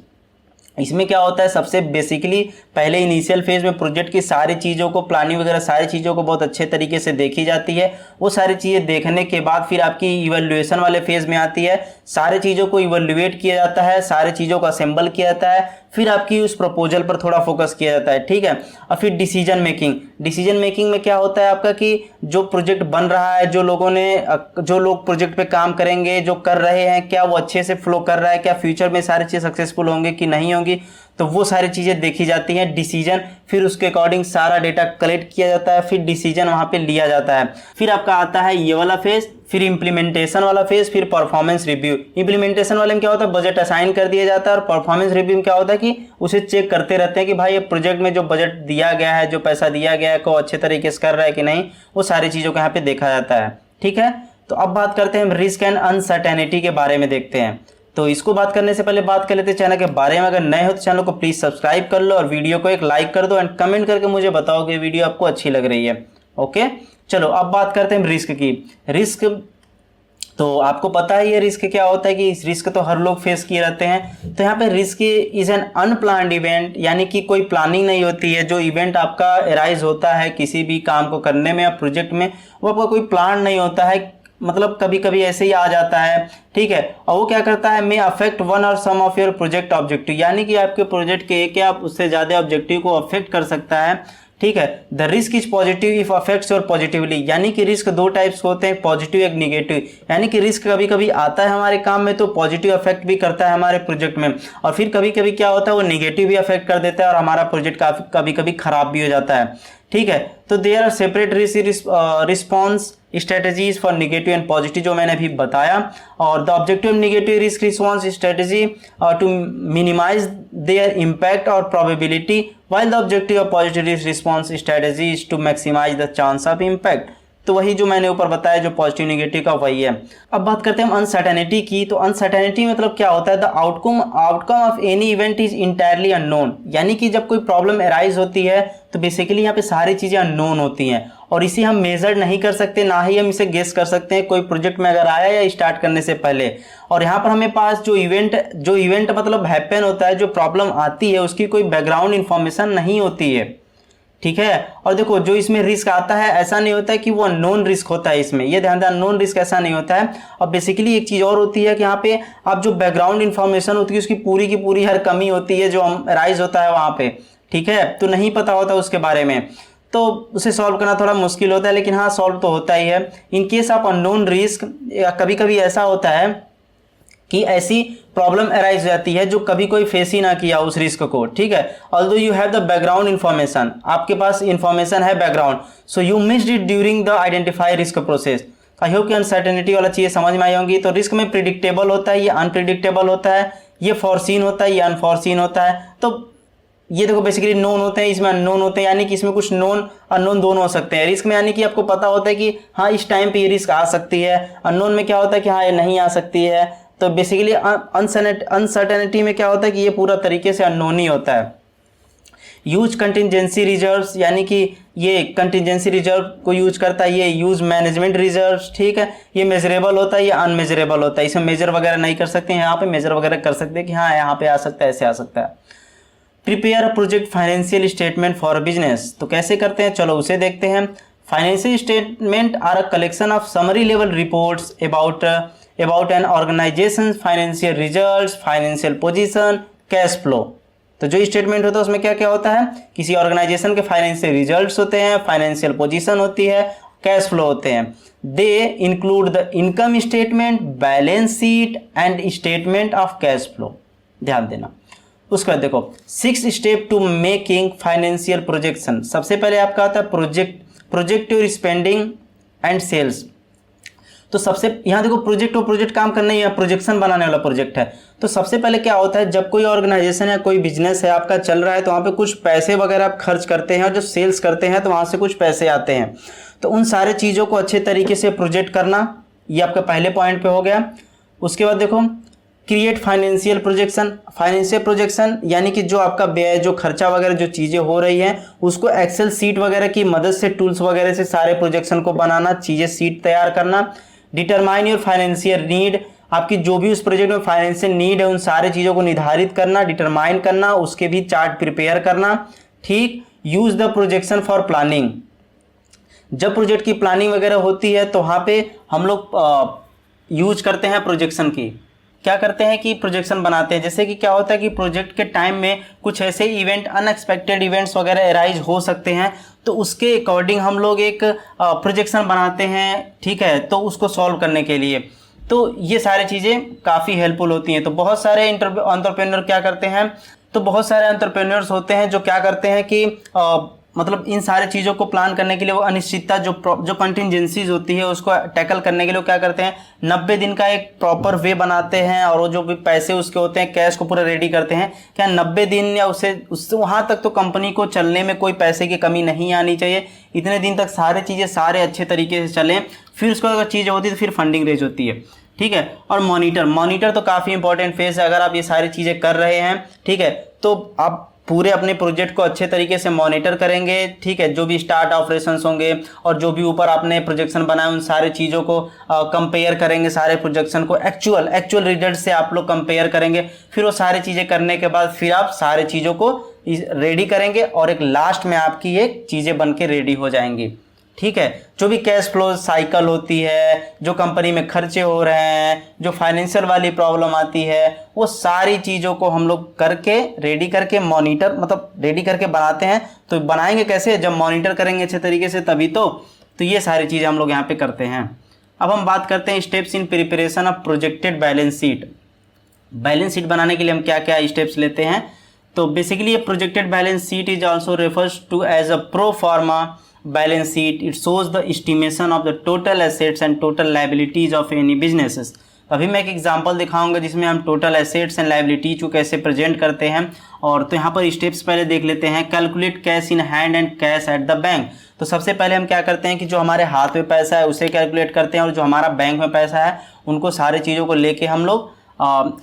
इसमें क्या होता है, सबसे बेसिकली पहले इनिशियल फेज में प्रोजेक्ट की सारी चीज़ों को, प्लानिंग वगैरह सारी चीज़ों को बहुत अच्छे तरीके से देखी जाती है। वो सारी चीज़ें देखने के बाद फिर आपकी इवैल्यूएशन वाले फेज में आती है। सारी चीज़ों को इवैल्यूएट किया जाता है, सारी चीज़ों को असेंबल किया जाता है, फिर आपकी उस प्रपोजल पर थोड़ा फोकस किया जाता है, ठीक है। और फिर डिसीजन मेकिंग में क्या होता है आपका कि जो प्रोजेक्ट बन रहा है, जो लोग प्रोजेक्ट पे काम करेंगे, जो कर रहे हैं, क्या वो अच्छे से फ्लो कर रहा है, क्या फ्यूचर में सारी चीज़ सक्सेसफुल होंगे कि नहीं होंगी, तो वो सारी चीज़ें देखी जाती हैं। डिसीजन, फिर उसके अकॉर्डिंग सारा डेटा कलेक्ट किया जाता है, फिर डिसीजन वहाँ पे लिया जाता है। फिर आपका आता है ये वाला फेज, फिर इम्प्लीमेंटेशन वाला फेज, फिर परफॉर्मेंस रिव्यू। इम्प्लीमेंटेशन वाले में क्या होता है, बजट असाइन कर दिया जाता है। और परफॉर्मेंस रिव्यू में क्या होता है कि उसे चेक करते रहते हैं कि भाई ये प्रोजेक्ट में जो बजट दिया गया है, जो पैसा दिया गया है, को अच्छे तरीके से कर रहा है कि नहीं, वो सारी चीज़ों को यहाँ पे देखा जाता है, ठीक है। तो अब बात करते हैं रिस्क एंड अनसर्टेनिटी के बारे में, देखते हैं। तो इसको बात करने से पहले बात कर लेते हैं चैनल के बारे में। अगर नए हो तो चैनल को प्लीज़ सब्सक्राइब कर लो और वीडियो को एक लाइक कर दो एंड कमेंट करके मुझे बताओ कि वीडियो आपको अच्छी लग रही है। ओके, चलो अब बात करते हैं रिस्क की। रिस्क तो आपको पता है ये रिस्क क्या होता है कि इस रिस्क तो हर लोग फेस किए रहते हैं। तो यहाँ पे risk is an unplanned event, यानी कि कोई प्लानिंग नहीं होती है। जो इवेंट आपका अराइज होता है किसी भी काम को करने में या प्रोजेक्ट में, वो आपका कोई प्लान नहीं होता है, मतलब कभी कभी ऐसे ही आ जाता है, ठीक है। और वो क्या करता है, मे अफेक्ट वन और सम ऑफ योर प्रोजेक्ट ऑब्जेक्टिव, यानी कि आपके प्रोजेक्ट के एक या उससे ज़्यादा ऑब्जेक्टिव को अफेक्ट कर सकता है, ठीक है। The risk is positive if affects your positively, यानी कि रिस्क दो टाइप्स होते हैं, पॉजिटिव एक निगेटिव। यानी कि रिस्क कभी कभी आता है हमारे काम में तो पॉजिटिव अफेक्ट भी करता है हमारे प्रोजेक्ट में, और फिर कभी कभी क्या होता है वो निगेटिव भी अफेक्ट कर देता है और हमारा प्रोजेक्ट कभी कभी खराब भी हो जाता है, ठीक है। तो there are separate response strategies for negative and positive, जो मैंने अभी बताया। और the objective negative risk response strategy to minimise their impact और probability, while the objective of positive response strategy is to maximize the chance of impact। तो वही जो मैंने ऊपर बताया जो पॉजिटिव नेगेटिव का वही है। अब बात करते हैं हम अनसर्टेनिटी की। तो अनसर्टेनिटी मतलब क्या होता है, the outcome of any event is entirely unknown, यानी कि जब कोई प्रॉब्लम अराइज होती है तो बेसिकली यहाँ पे सारी चीज़ें अननोन होती हैं और इसे हम मेजर नहीं कर सकते, ना ही हम इसे गेस कर सकते हैं कोई प्रोजेक्ट में अगर आया या स्टार्ट करने से पहले। और यहाँ पर हमें पास जो इवेंट मतलब हैपन होता है, जो प्रॉब्लम आती है, उसकी कोई बैकग्राउंड इन्फॉर्मेशन नहीं होती है, ठीक है। और देखो जो इसमें रिस्क आता है ऐसा नहीं होता है कि वो अननोन रिस्क होता है, इसमें ये ध्यान दें, अननोन रिस्क ऐसा नहीं होता है। और बेसिकली एक चीज़ और होती है कि यहाँ पे आप जो बैकग्राउंड इन्फॉर्मेशन होती है उसकी पूरी की पूरी हर कमी होती है जो राइज होता है वहाँ पे, ठीक है। तो नहीं पता होता उसके बारे में, तो उसे सॉल्व करना थोड़ा मुश्किल होता है, लेकिन हाँ सॉल्व तो होता ही है। In case of unknown risk कभी कभी ऐसा होता है कि ऐसी प्रॉब्लम अराइज हो जाती है जो कभी कोई फेस ही ना किया उस रिस्क को, ठीक है। Although you have the background information, आपके पास इन्फॉर्मेशन है background, so you missed it during the identify risk process. I hope कि अनसर्टेनिटी वाला चीज़ें समझ में आई होंगी। तो रिस्क में प्रिडिक्टेबल होता है, ये अनप्रिडिक्टेबल होता है, ये फॉरसीन होता है, ये अनफॉरसीन होता है। तो ये देखो बेसिकली नोन होते हैं, इसमें अननोन होते हैं, यानी कि इसमें कुछ नोन अननोन दोनों हो सकते हैं। रिस्क में यानी कि आपको पता होता है कि हाँ इस टाइम पे ये रिस्क आ सकती है, अननोन में क्या होता है कि हाँ ये नहीं आ सकती है। तो बेसिकली अनसर्टेनिटी में क्या होता है कि ये पूरा तरीके से अननोन ही होता है। यूज कंटिजेंसी रिजर्व्स, यानी कि ये कंटिजेंसी रिजर्व को यूज करता है। ये यूज मैनेजमेंट रिजर्व्स, ठीक है, ये मेजरेबल होता है, ये अनमेजरेबल होता है। इसमें मेजर वगैरह नहीं कर सकते हैं, यहाँ पे मेजर वगैरह कर सकते हैं कि हाँ यहाँ पे आ सकता है, ऐसे आ सकता है। Prepare a project financial statement for a business, तो कैसे करते हैं, चलो उसे देखते हैं। Financial statement are a collection of summary level reports about an organisation financial results, financial position, cash flow. तो जो स्टेटमेंट होता है उसमें क्या क्या होता है, किसी ऑर्गेनाइजेशन के फाइनेंशियल रिजल्ट्स होते हैं, फाइनेंशियल पोजीशन होती है, कैश फ्लो होते हैं। They include the income statement, balance sheet and statement of cash flow. ध्यान देना। उसके बाद देखो 6 step to making financial projection. सबसे पहले आपका आता है प्रोजेक्टिव स्पेंडिंग एंड सेल्स। तो सबसे यहाँ देखो प्रोजेक्ट और प्रोजेक्ट काम करना ही है, प्रोजेक्शन बनाने वाला प्रोजेक्ट है। तो सबसे पहले क्या होता है, जब कोई ऑर्गेनाइजेशन या कोई बिजनेस है आपका चल रहा है तो वहाँ पे कुछ पैसे वगैरह आप खर्च करते हैं, और जो सेल्स करते हैं तो वहाँ से कुछ पैसे आते हैं। तो उन सारे चीज़ों को अच्छे तरीके से प्रोजेक्ट करना, ये आपका पहले पॉइंट पे हो गया। उसके बाद देखो create financial projection. Financial projection यानी कि जो आपका व्यय, जो खर्चा वगैरह जो चीज़ें हो रही हैं उसको एक्सेल सीट वगैरह की मदद से, टूल्स वगैरह से सारे प्रोजेक्शन को बनाना, चीज़ें सीट तैयार करना। डिटरमाइन योर फाइनेंशियल नीड, आपकी जो भी उस प्रोजेक्ट में फाइनेंशियल नीड है उन सारे चीज़ों को निर्धारित करना, डिटरमाइन करना, उसके भी चार्ट प्रिपेयर करना, ठीक। Use the projection for planning. जब प्रोजेक्ट की प्लानिंग वगैरह होती है तो वहाँ पे हम लोग यूज करते हैं प्रोजेक्शन की। क्या करते हैं कि प्रोजेक्शन बनाते हैं। जैसे कि क्या होता है कि प्रोजेक्ट के टाइम में कुछ ऐसे इवेंट, अनएक्सपेक्टेड इवेंट्स वगैरह अराइज हो सकते हैं, तो उसके अकॉर्डिंग हम लोग एक प्रोजेक्शन बनाते हैं, ठीक है, तो उसको सॉल्व करने के लिए। तो ये सारी चीज़ें काफ़ी हेल्पफुल होती हैं। तो बहुत सारे एंटरप्रेन्योर क्या करते हैं, तो बहुत सारे एंटरप्रेन्योर्स होते हैं जो क्या करते हैं कि मतलब इन सारे चीज़ों को प्लान करने के लिए वो अनिश्चितता जो कंटिजेंसीज होती है उसको टैकल करने के लिए क्या करते हैं, 90 दिन का एक प्रॉपर वे बनाते हैं, और वो जो भी पैसे उसके होते हैं, कैश को पूरा रेडी करते हैं। क्या 90 दिन या उससे वहाँ तक तो कंपनी को चलने में कोई पैसे की कमी नहीं आनी चाहिए। इतने दिन तक सारे चीज़ें सारे अच्छे तरीके से चलें, फिर उसको अगर चीज़ें होती है तो फिर फंडिंग रेज होती है, ठीक है। और मॉनिटर तो काफ़ी इंपॉर्टेंट फेज है। अगर आप ये सारी चीज़ें कर रहे हैं, ठीक है, तो आप पूरे अपने प्रोजेक्ट को अच्छे तरीके से मॉनिटर करेंगे, ठीक है। जो भी स्टार्ट ऑपरेशंस होंगे और जो भी ऊपर आपने प्रोजेक्शन बनाए उन सारे चीज़ों को कंपेयर करेंगे, सारे प्रोजेक्शन को एक्चुअल रिजल्ट से आप लोग कंपेयर करेंगे। फिर वो सारी चीज़ें करने के बाद फिर आप सारे चीज़ों को रेडी करेंगे और एक लास्ट में आपकी एक चीज़ें बन के रेडी हो जाएंगी, ठीक है। जो भी कैश फ्लो साइकिल होती है, जो कंपनी में खर्चे हो रहे हैं, जो फाइनेंशियल वाली प्रॉब्लम आती है, वो सारी चीज़ों को हम लोग करके रेडी करके मॉनिटर मतलब रेडी करके बनाते हैं। तो बनाएंगे कैसे, जब मॉनिटर करेंगे अच्छे तरीके से तभी तो ये सारी चीज़ें हम लोग यहाँ पे करते हैं। अब हम बात करते हैं steps in preparation of projected balance sheet. Balance sheet बनाने के लिए हम क्या क्या स्टेप्स लेते हैं, तो बेसिकली ये projected balance sheet is also refers to as a pro forma balance sheet. It shows the estimation of the total assets and total liabilities of any businesses. अभी मैं एक एग्जांपल दिखाऊंगा जिसमें हम टोटल एसेट्स एंड लाइबिलिटीज को कैसे present करते हैं। और तो यहाँ पर स्टेप्स पहले देख लेते हैं। Calculate cash in hand and cash at the bank. तो सबसे पहले हम क्या करते हैं कि जो हमारे हाथ में पैसा है उसे कैलकुलेट करते हैं, और जो हमारा बैंक में पैसा है उनको सारे चीज़ों को लेके हम लोग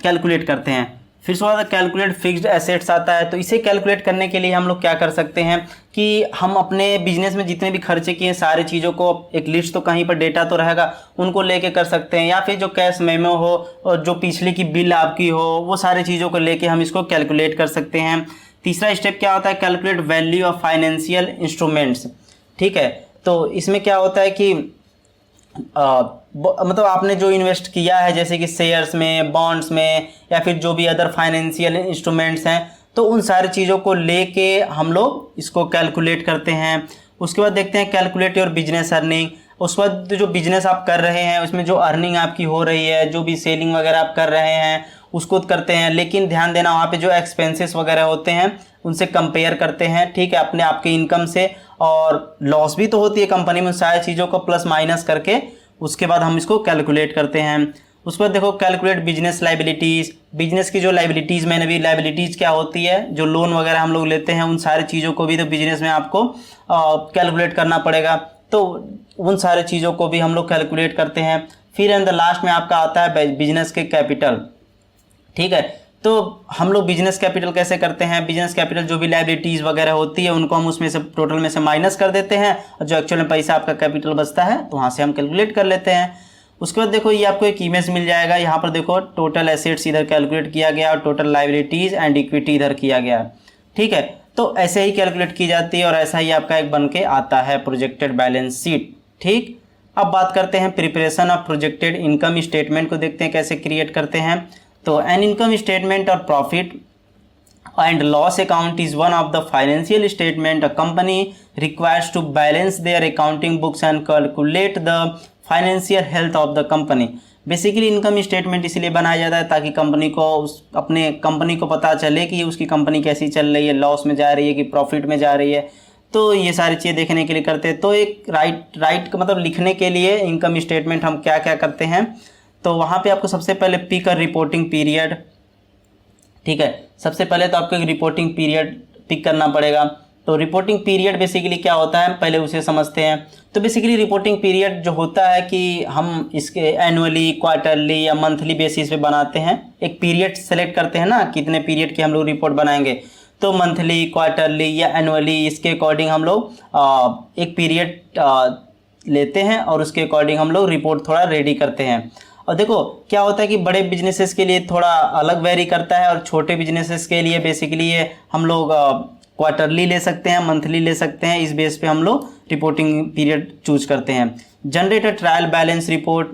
कैलकुलेट करते हैं। फिर उसके बाद कैलकुलेट फिक्स्ड एसेट्स आता है। तो इसे कैलकुलेट करने के लिए हम लोग क्या कर सकते हैं कि हम अपने बिजनेस में जितने भी खर्चे किए सारी चीज़ों को एक लिस्ट तो कहीं पर डेटा तो रहेगा, उनको लेके कर सकते हैं। या फिर जो कैश मेमो हो और जो पिछले की बिल आपकी हो वो सारी चीज़ों को लेके हम इसको कैलकुलेट कर सकते हैं। तीसरा स्टेप क्या होता है, calculate value of financial instruments, ठीक है। तो इसमें क्या होता है कि मतलब आपने जो इन्वेस्ट किया है जैसे कि शेयर्स में, बॉन्ड्स में, या फिर जो भी अदर फाइनेंशियल इंस्ट्रूमेंट्स हैं, तो उन सारी चीज़ों को लेके हम लोग इसको कैलकुलेट करते हैं। उसके बाद देखते हैं कैलकुलेट योर बिजनेस अर्निंग। उसके बाद जो बिजनेस आप कर रहे हैं उसमें जो अर्निंग आपकी हो रही है, जो भी सेलिंग वगैरह आप कर रहे हैं उसको करते हैं। लेकिन ध्यान देना वहाँ पे जो एक्सपेंसेस वगैरह होते हैं उनसे कंपेयर करते हैं, ठीक है, अपने आपके इनकम से। और लॉस भी तो होती है कंपनी में, सारी चीज़ों को प्लस माइनस करके उसके बाद हम इसको कैलकुलेट करते हैं। उसके बाद देखो कैलकुलेट बिजनेस लाइबिलिटीज़। बिजनेस की जो लाइबिलिटीज़, मैंने भी लाइबिलिटीज़ क्या होती है, जो लोन वगैरह हम लोग लेते हैं उन सारी चीज़ों को भी तो बिजनेस में आपको कैलकुलेट करना पड़ेगा। तो उन सारे चीज़ों को भी हम लोग कैलकुलेट करते हैं। फिर एंड द लास्ट में आपका आता है बिजनेस के कैपिटल। ठीक है, तो हम लोग बिजनेस कैपिटल कैसे करते हैं, बिजनेस कैपिटल जो भी लायबिलिटीज़ वगैरह होती है उनको हम उसमें से टोटल में से माइनस कर देते हैं, और जो एक्चुअल में पैसा आपका कैपिटल बचता है तो वहाँ से हम कैलकुलेट कर लेते हैं। उसके बाद देखो ये आपको एक इमेज मिल जाएगा, यहाँ पर देखो टोटल एसेट्स इधर कैलकुलेट किया गया और टोटल लायबिलिटीज़ एंड इक्विटी इधर किया गया। ठीक है, तो ऐसे ही कैलकुलेट की जाती है और ऐसा ही आपका एक बन के आता है प्रोजेक्टेड बैलेंस शीट। ठीक, अब बात करते हैं preparation of projected income statement को, देखते हैं कैसे क्रिएट करते हैं। तो एन इनकम स्टेटमेंट और profit and loss account is one of the financial statement a company requires to balance their accounting books and calculate the financial health of the company. Basically income statement इसलिए बनाया जाता है ताकि company को अपने company को पता चले कि उसकी कंपनी कैसी चल रही है, लॉस में जा रही है कि प्रॉफिट में जा रही है, तो ये सारी चीज़ें देखने के लिए करते हैं। तो एक राइट मतलब लिखने के लिए इनकम स्टेटमेंट हम क्या क्या करते हैं, तो वहाँ पे आपको सबसे पहले पिक अ रिपोर्टिंग पीरियड। ठीक है, सबसे पहले तो आपको एक रिपोर्टिंग पीरियड पिक करना पड़ेगा। तो रिपोर्टिंग पीरियड बेसिकली क्या होता है पहले उसे समझते हैं। तो बेसिकली रिपोर्टिंग पीरियड जो होता है कि हम इसके एनुअली, क्वार्टरली या मंथली बेसिस पे बनाते हैं, एक पीरियड सेलेक्ट करते हैं ना, कितने पीरियड की हम लोग रिपोर्ट बनाएंगे, तो मंथली, क्वार्टरली या एनुअली, इसके अकॉर्डिंग हम लोग एक पीरियड लेते हैं और उसके अकॉर्डिंग हम लोग रिपोर्ट थोड़ा रेडी करते हैं। और देखो क्या होता है कि बड़े बिजनेसेस के लिए थोड़ा अलग वेरी करता है और छोटे बिजनेसेस के लिए बेसिकली ये हम लोग क्वार्टरली ले सकते हैं, मंथली ले सकते हैं, इस बेस पे हम लोग रिपोर्टिंग पीरियड चूज करते हैं। Generate a trial balance report,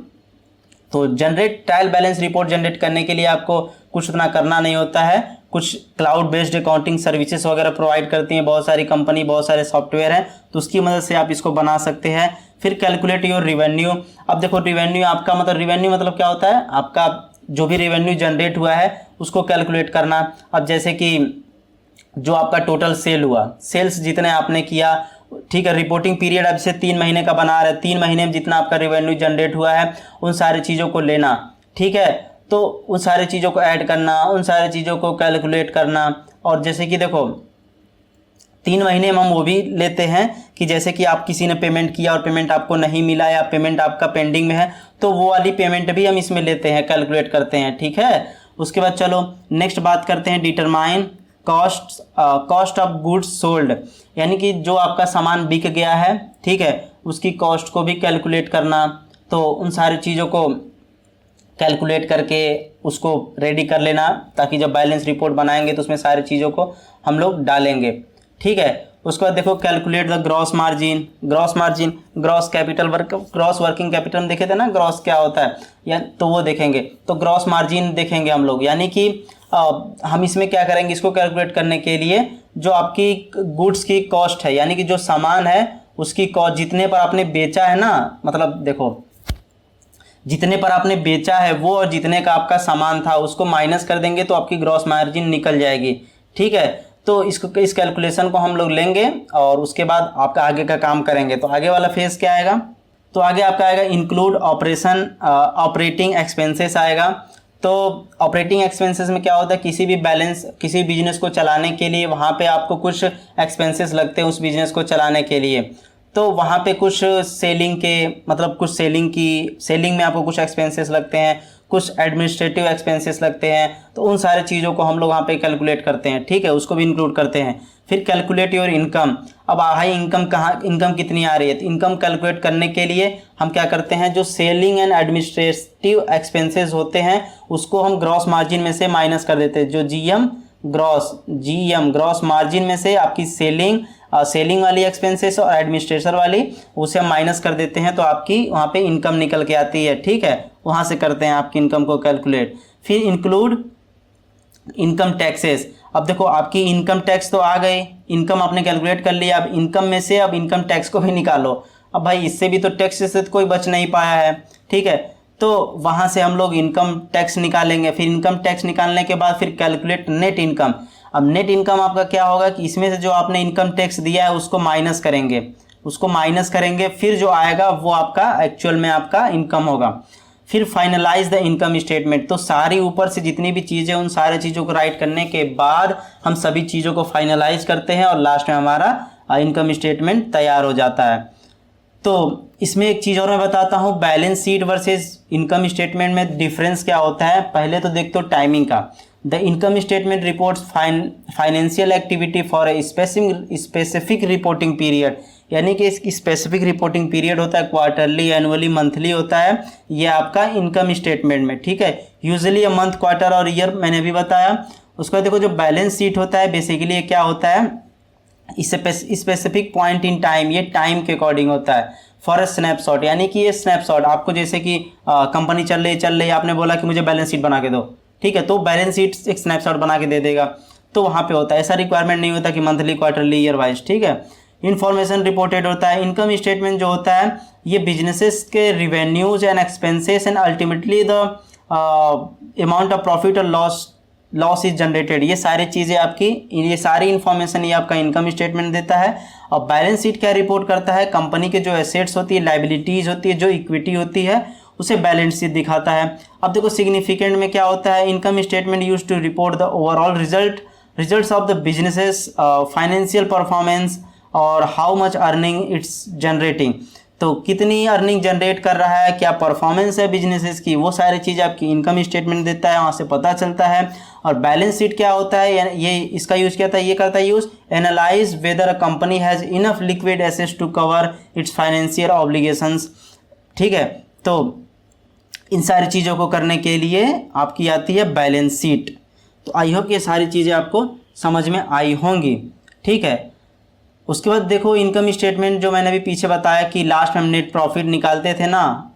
तो ट्रायल बैलेंस रिपोर्ट जनरेट करने के लिए आपको कुछ उतना करना नहीं होता है, कुछ क्लाउड बेस्ड अकाउंटिंग सर्विसेज वगैरह प्रोवाइड करती हैं बहुत सारी कंपनी, बहुत सारे सॉफ्टवेयर हैं, तो उसकी मदद से आप इसको बना सकते हैं। फिर कैलकुलेट योर रिवेन्यू। अब देखो रिवेन्यू आपका रिवेन्यू मतलब क्या होता है, आपका जो भी रेवेन्यू जनरेट हुआ है उसको कैलकुलेट करना। अब जैसे कि जो आपका टोटल सेल हुआ, सेल्स जितने आपने किया, ठीक है, रिपोर्टिंग पीरियड अब से 3 महीने का बना रहे, 3 महीने में जितना आपका रेवेन्यू जनरेट हुआ है उन सारी चीज़ों को लेना। ठीक है, तो उन सारी चीज़ों को ऐड करना, उन सारी चीज़ों को कैलकुलेट करना। और जैसे कि देखो 3 महीने में हम वो भी लेते हैं कि जैसे कि आप किसी ने पेमेंट किया और पेमेंट आपको नहीं मिला या पेमेंट आपका पेंडिंग में है, तो वो वाली पेमेंट भी हम इसमें लेते हैं, कैलकुलेट करते हैं। ठीक है, उसके बाद चलो नेक्स्ट बात करते हैं determine cost of goods sold, यानी कि जो आपका सामान बिक गया है, ठीक है, उसकी कॉस्ट को भी कैलकुलेट करना। तो उन सारी चीज़ों को कैलकुलेट करके उसको रेडी कर लेना ताकि जब बैलेंस रिपोर्ट बनाएंगे तो उसमें सारी चीज़ों को हम लोग डालेंगे। ठीक है, उसके बाद देखो calculate the gross margin, gross capital gross working capital हम देखे थे ना, ग्रॉस क्या होता है या तो वो देखेंगे, तो ग्रॉस मार्जिन देखेंगे हम लोग, यानी कि हम इसमें क्या करेंगे, इसको कैलकुलेट करने के लिए जो आपकी गुड्स की कॉस्ट है, यानी कि जो सामान है उसकी कॉस्ट जितने पर आपने बेचा है ना, मतलब देखो जितने पर आपने बेचा है वो और जितने का आपका सामान था उसको माइनस कर देंगे तो आपकी ग्रॉस मार्जिन निकल जाएगी। ठीक है, तो इस कैलकुलेशन को हम लोग लेंगे और उसके बाद आपका आगे का काम करेंगे। तो आगे वाला फेज क्या आएगा, तो आगे आपका आएगा इंक्लूड ऑपरेटिंग एक्सपेंसेस आएगा। तो ऑपरेटिंग एक्सपेंसेस में क्या होता है, किसी बिजनेस को चलाने के लिए वहाँ पे आपको कुछ एक्सपेंसेस लगते हैं उस बिजनेस को चलाने के लिए, तो वहाँ पे कुछ सेलिंग में आपको कुछ एक्सपेंसेस लगते हैं, कुछ एडमिनिस्ट्रेटिव एक्सपेंसेस लगते हैं, तो उन सारे चीज़ों को हम लोग वहाँ पे कैलकुलेट करते हैं। ठीक है, उसको भी इंक्लूड करते हैं। फिर कैलकुलेट योर इनकम, अब भाई इनकम कितनी आ रही है, तो इनकम कैलकुलेट करने के लिए हम क्या करते हैं, जो सेलिंग एंड एडमिनिस्ट्रेटिव एक्सपेंसेस होते हैं उसको हम ग्रॉस मार्जिन में से माइनस कर देते हैं। जो जीएम ग्रॉस मार्जिन में से आपकी सेलिंग वाली एक्सपेंसेस और एडमिनिस्ट्रेशन वाली उसे हम माइनस कर देते हैं, तो आपकी वहाँ पे इनकम निकल के आती है। ठीक है, वहाँ से करते हैं आपकी इनकम को कैलकुलेट। फिर इंक्लूड इनकम टैक्सेस, अब देखो आपकी इनकम टैक्स तो आ गई, इनकम आपने कैलकुलेट कर लिया, अब इनकम में से अब इनकम टैक्स को भी निकालो। अब भाई इससे भी तो टैक्स से तो कोई बच नहीं पाया है। ठीक है, तो वहाँ से हम लोग इनकम टैक्स निकालेंगे। फिर इनकम टैक्स निकालने के बाद फिर कैलकुलेट नेट इनकम। अब नेट इनकम आपका क्या होगा कि इसमें से जो आपने इनकम टैक्स दिया है उसको माइनस करेंगे, फिर जो आएगा वो आपका एक्चुअल में आपका इनकम होगा। फिर फाइनलाइज द इनकम स्टेटमेंट, तो सारी ऊपर से जितनी भी चीज़ें उन सारी चीज़ों को राइट करने के बाद हम सभी चीज़ों को फाइनलाइज करते हैं और लास्ट में हमारा इनकम स्टेटमेंट तैयार हो जाता है। तो इसमें एक चीज़ और मैं बताता हूँ, balance sheet versus income statement में डिफरेंस क्या होता है। पहले तो देखते हो टाइमिंग का। The income statement reports financial activity for a specific reporting period, यानी कि इसकी स्पेसिफिक रिपोर्टिंग पीरियड होता है, क्वार्टरली, एनुअली, मंथली होता है ये आपका इनकम स्टेटमेंट में, ठीक है। यूजुअली मंथ, क्वार्टर और ईयर मैंने अभी बताया। उसके बाद देखो जो बैलेंस शीट होता है बेसिकली ये क्या होता है, स्पेसिफिक पॉइंट इन टाइम, ये टाइम के अकॉर्डिंग होता है। फॉर अ स्नैपशॉट, यानी कि ये स्नैपशॉट आपको जैसे कि कंपनी चल रही आपने बोला कि मुझे बैलेंस शीट बना के दो, ठीक है, तो बैलेंस शीट एक स्नैपशॉट बना के दे देगा, तो वहाँ पे होता है। ऐसा रिक्वायरमेंट नहीं होता कि मंथली, क्वार्टरली, ईयर वाइज, ठीक है। इन्फॉर्मेशन रिपोर्टेड होता है। इनकम स्टेटमेंट जो होता है ये बिजनेसेस के revenues and expenses and ultimately the amount of profit और लॉस इज जनरेटेड, ये सारी चीज़ें आपकी, ये सारी इन्फॉर्मेशन ये आपका इनकम स्टेटमेंट देता है। और बैलेंस शीट क्या रिपोर्ट करता है, कंपनी के जो एसेट्स होती है, लाइबिलिटीज़ होती है, जो इक्विटी होती है, उसे बैलेंस शीट दिखाता है। अब देखो सिग्निफिकेंट में क्या होता है, income statement use to report the overall results of the businesses, financial performance और how much earning it's generating, तो कितनी अर्निंग जनरेट कर रहा है, क्या परफॉर्मेंस है बिजनेसेस की, वो सारी चीज़ आपकी इनकम स्टेटमेंट देता है, वहाँ से पता चलता है। और बैलेंस शीट क्या होता है, ये इसका यूज़ क्या था, ये करता है use analyse whether a company has enough liquid assets to cover its financial obligations, ठीक है। तो इन सारी चीज़ों को करने के लिए आपकी आती है बैलेंस शीट। तो आई होप ये सारी चीज़ें आपको समझ में आई होंगी, ठीक है। उसके बाद देखो इनकम स्टेटमेंट जो मैंने अभी पीछे बताया कि लास्ट में हम नेट प्रॉफिट निकालते थे ना,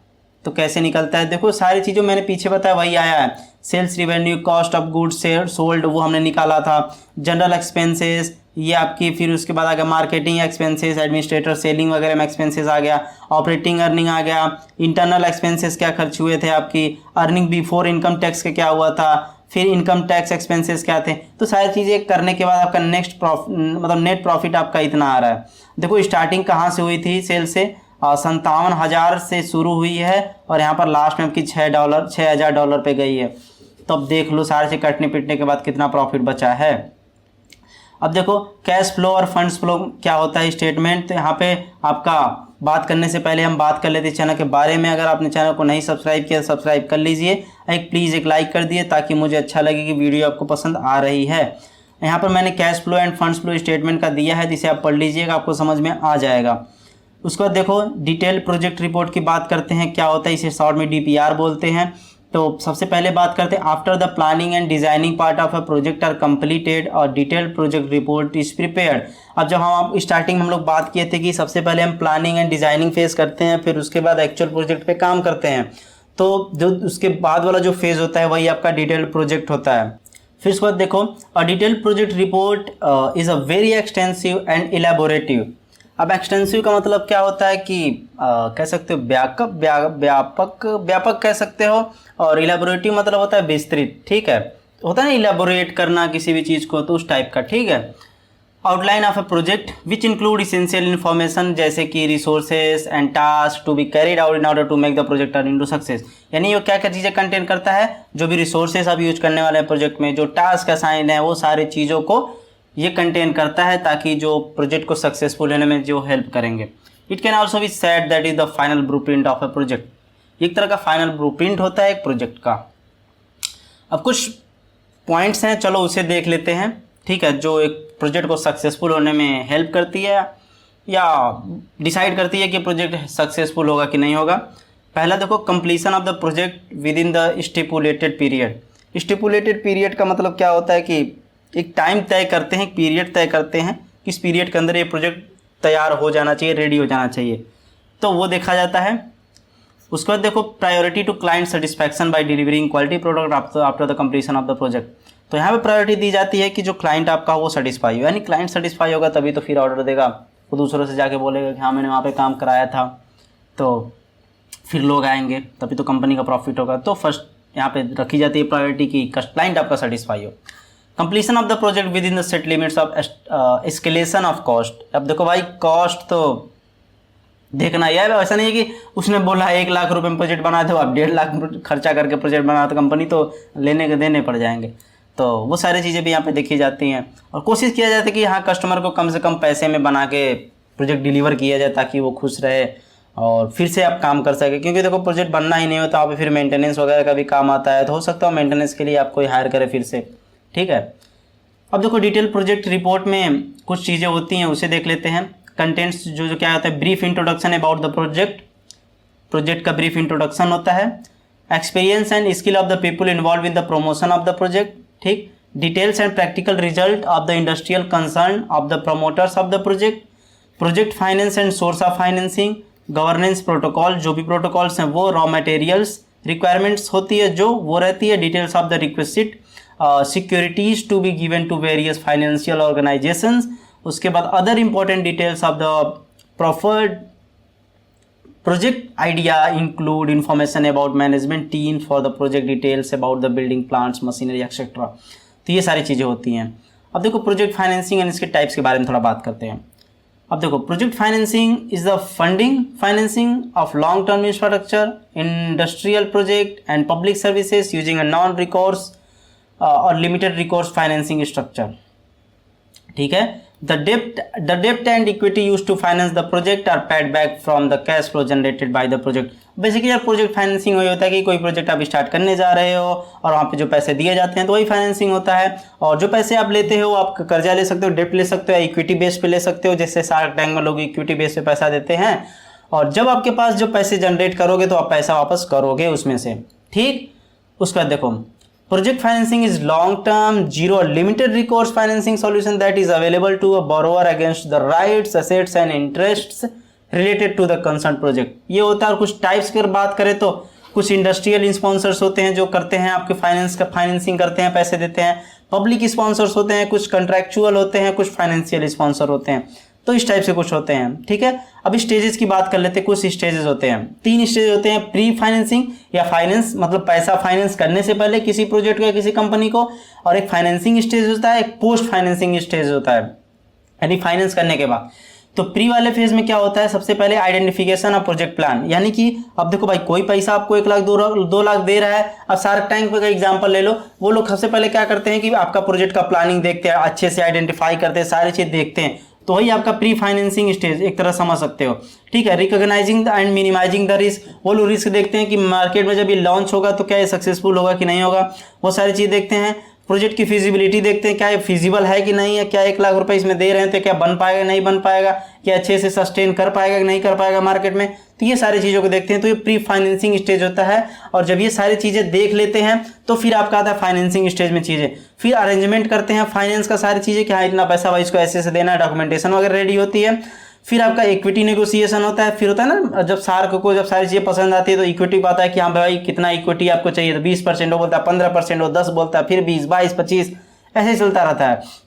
तो कैसे निकलता है, देखो सारी चीज़ें मैंने पीछे बताया वही आया है। Sales revenue, cost of goods sold, वो हमने निकाला था। जनरल एक्सपेंसेस ये आपकी, फिर उसके बाद आ गया मार्केटिंग एक्सपेंसेस, एडमिनिस्ट्रेटर, सेलिंग वगैरह में एक्सपेंसेस आ गया, ऑपरेटिंग अर्निंग आ गया, इंटरनल एक्सपेंसेस क्या खर्च हुए थे आपकी, अर्निंग बिफोर इनकम टैक्स के क्या हुआ था, फिर इनकम टैक्स एक्सपेंसेस क्या थे। तो सारी चीज़ें करने के बाद आपका मतलब नेट प्रॉफिट आपका इतना आ रहा है। देखो स्टार्टिंग कहाँ से हुई थी, सेल से 57,000 से शुरू हुई है और यहाँ पर लास्ट में आपकी $6,000 पे गई है। तो अब देख लो सारे से कटने पिटने के बाद कितना प्रॉफिट बचा है। अब देखो कैश फ्लो और फंड्स फ्लो क्या होता है स्टेटमेंट। तो यहाँ पे आपका बात करने से पहले हम बात कर लेते हैं चैनल के बारे में। अगर आपने चैनल को नहीं सब्सक्राइब किया तो सब्सक्राइब कर लीजिए, प्लीज़ एक लाइक कर दिए ताकि मुझे अच्छा लगे कि वीडियो आपको पसंद आ रही है। यहाँ पर मैंने cash flow end funds flow statement का दिया है, जिसे आप पढ़ लीजिएगा, आपको समझ में आ जाएगा। उसके बाद देखो डिटेल प्रोजेक्ट रिपोर्ट की बात करते हैं, क्या होता है इसे शॉर्ट में DPR बोलते हैं। तो सबसे पहले बात करते हैं after the planning and designing part of a project are completed और detailed project report is prepared. अब जब हम स्टार्टिंग में हम लोग बात किए थे कि सबसे पहले हम प्लानिंग एंड डिजाइनिंग फेज करते हैं, फिर उसके बाद एक्चुअल प्रोजेक्ट पे काम करते हैं, तो जो उसके बाद वाला जो फेज होता है वही आपका डिटेल्ड प्रोजेक्ट होता है। फिर उसके बाद देखो a detailed project report is a very extensive and elaborative. अब एक्सटेंसिव का मतलब क्या होता है कि कह सकते हो व्यापक कह सकते हो, और इलेबोरेटिव मतलब होता है विस्तृत, ठीक है, होता है ना इलेबोरेट करना किसी भी चीज़ को, तो उस टाइप का, ठीक है। Outline of a project which include essential information जैसे कि resources and task to be carried out in order to make the project turn into success. यानी ये क्या क्या चीज़ें कंटेन करता है, जो भी रिसोर्सेज आप यूज करने वाले हैं प्रोजेक्ट में, जो टास्क असाइन है, वो सारी चीज़ों को ये कंटेन करता है ताकि जो प्रोजेक्ट को सक्सेसफुल होने में जो हेल्प करेंगे। It can also be said that is the final blueprint of a project. एक तरह का फाइनल ब्लूप्रिंट होता है एक प्रोजेक्ट का। अब कुछ पॉइंट्स हैं, चलो उसे देख लेते हैं, ठीक है, जो एक प्रोजेक्ट को सक्सेसफुल होने में हेल्प करती है या डिसाइड करती है कि प्रोजेक्ट सक्सेसफुल होगा कि नहीं होगा। पहला देखो completion of the project within the stipulated period. Stipulated period का मतलब क्या होता है कि एक टाइम तय करते हैं, एक पीरियड तय करते हैं, किस पीरियड के अंदर ये प्रोजेक्ट तैयार हो जाना चाहिए, रेडी हो जाना चाहिए, तो वो देखा जाता है। उसके बाद देखो priority to client satisfaction by delivering quality product after the completion of the project. तो यहाँ पे प्रायोरिटी दी जाती है कि जो क्लाइंट आपका वो सेटिस्फाई हो, यानी क्लाइंट सेटिस्फाई होगा तभी तो फिर ऑर्डर देगा, वो दूसरों से जाके बोलेगा कि हाँ मैंने वहाँ पे काम कराया था, तो फिर लोग आएंगे, तभी तो कंपनी का प्रॉफिट होगा। तो फर्स्ट यहाँ पे रखी जाती है प्रायोरिटी की क्लाइंट आपका सेटिस्फाई हो। Completion of the project within the set limits of escalation of cost. अब देखो भाई कॉस्ट तो देखना ही है, ऐसा नहीं है कि उसने बोला 1 लाख रुपए में प्रोजेक्ट बना दो, आप 1.5 लाख खर्चा करके प्रोजेक्ट बना तो कंपनी तो लेने के देने पड़ जाएंगे। तो वो सारी चीज़ें भी यहाँ पे देखी जाती हैं और कोशिश किया जाता है कि हाँ कस्टमर को कम से कम पैसे में बना के प्रोजेक्ट डिलीवर किया जाए ताकि वो खुश रहे और फिर से आप काम कर सके, क्योंकि देखो प्रोजेक्ट बनना ही नहीं होता, वहाँ पे फिर मेंटेनेंस वगैरह का भी काम आता है, तो हो सकता है मेंटेनेंस के लिए आपको हायर करे फिर से। ठीक है, अब देखो डिटेल प्रोजेक्ट रिपोर्ट में कुछ चीज़ें होती हैं, उसे देख लेते हैं। कंटेंट्स जो क्या होता है, brief introduction about the project, project का ब्रीफ इंट्रोडक्शन होता है। Experience and skill of the people involve in the promotion of the project. ठीक, details and practical result of the industrial concern of the promoters of the project. Project finance and source of financing, governance protocol, जो भी protocols हैं वो, raw materials requirements होती है जो वो रहती है, details of the requested securities to be given to various financial organisations. उसके बाद other important details of the proffered project idea include information about management team for the project, details about the building plants, machinery etcetera. तो ये सारी चीज़ें होती हैं। अब देखो प्रोजेक्ट फाइनेंसिंग एंड इसके टाइप्स के बारे में थोड़ा बात करते हैं। अब देखो project financing is the funding financing of long term infrastructure, industrial project and public services using a non recourse और लिमिटेड रिकोर्स फाइनेंसिंग स्ट्रक्चर। ठीक है, द डेप्ट and equity use to finance the project are paid back from the cash flow generated by the project. Basically यार project financing वही होता है कि कोई प्रोजेक्ट आप स्टार्ट करने जा रहे हो और वहाँ पे जो पैसे दिए जाते हैं तो वही फाइनेंसिंग होता है। और जो पैसे आप लेते हो आप कर्जा ले सकते हो, डेप्ट ले सकते हो, इक्विटी बेस पे ले सकते हो, जैसे शार्क टैंक में लोग इक्विटी बेस पे पैसा देते हैं। और जब आपके पास जो पैसे जनरेट करोगे तो आप पैसा वापस करोगे उसमें से। ठीक, उसके बाद देखो project financing is long term zero limited recourse financing solution that is available to a borrower against the rights, assets and interests related to the concern project. ये होता है। और कुछ टाइप्स की बात करें तो कुछ इंडस्ट्रियल स्पॉन्सर्स होते हैं जो करते हैं आपके फाइनेंसिंग करते हैं, पैसे देते हैं। पब्लिक स्पॉन्सर्स होते हैं, कुछ कंट्रैक्चुअल होते हैं, कुछ फाइनेंशियल स्पॉन्सर होते हैं। तो इस टाइप से कुछ होते हैं। ठीक है, अब स्टेजेस की बात कर लेते हैं। कुछ स्टेजेस होते हैं, 3 स्टेज होते हैं। प्री फाइनेंसिंग या फाइनेंस मतलब पैसा फाइनेंस करने से पहले किसी प्रोजेक्ट को या किसी कंपनी को, और एक फाइनेंसिंग स्टेज होता है, एक पोस्ट फाइनेंसिंग स्टेज होता है, यानी फाइनेंस करने के बाद। तो प्री वाले फेज में क्या होता है, सबसे पहले आइडेंटिफिकेशन ऑफ प्रोजेक्ट प्लान, यानी कि अब देखो भाई कोई पैसा आपको 1 लाख 2 लाख दे रहा है। अब शार्क टैंक का एग्जांपल ले लो, वो लोग सबसे पहले क्या करते हैं कि आपका प्रोजेक्ट का प्लानिंग देखते हैं, अच्छे से आइडेंटिफाई करते हैं, सारी चीज देखते हैं। तो वही आपका प्री फाइनेंसिंग स्टेज एक तरह समझ सकते हो। ठीक है, recognising and minimising the risk, वो लोग रिस्क देखते हैं कि मार्केट में जब ये लॉन्च होगा तो क्या ये सक्सेसफुल होगा कि नहीं होगा, वो सारी चीज़ देखते हैं। प्रोजेक्ट की फिजिबिलिटी देखते हैं, क्या ये फिजिबल है कि नहीं है, क्या 1 लाख रुपए इसमें दे रहे हैं तो क्या बन पाएगा नहीं बन पाएगा, क्या अच्छे से सस्टेन कर पाएगा कि नहीं कर पाएगा मार्केट में। तो ये सारी चीज़ों को देखते हैं। तो ये प्री फाइनेंसिंग स्टेज होता है। और जब ये सारी चीज़ें देख लेते हैं तो फिर आपका आता है फाइनेंसिंग स्टेज में चीज़ें, फिर अरेंजमेंट करते हैं फाइनेंस का सारी चीज़ें कि हाँ इतना पैसा भाई इसको ऐसे देना है, डॉक्यूमेंटेशन वगैरह रेडी होती है। फिर आपका इक्विटी नेगोशिएशन होता है। फिर होता है ना जब शार्क को जब सारी चीज़ें पसंद आती है तो इक्विटी पाता है कि हाँ भाई कितना इक्विटी आपको चाहिए, तो 20% वो बोलता है, 15% वो 10 बोलता है, फिर 20, 22, 25 ऐसे ही चलता रहता है।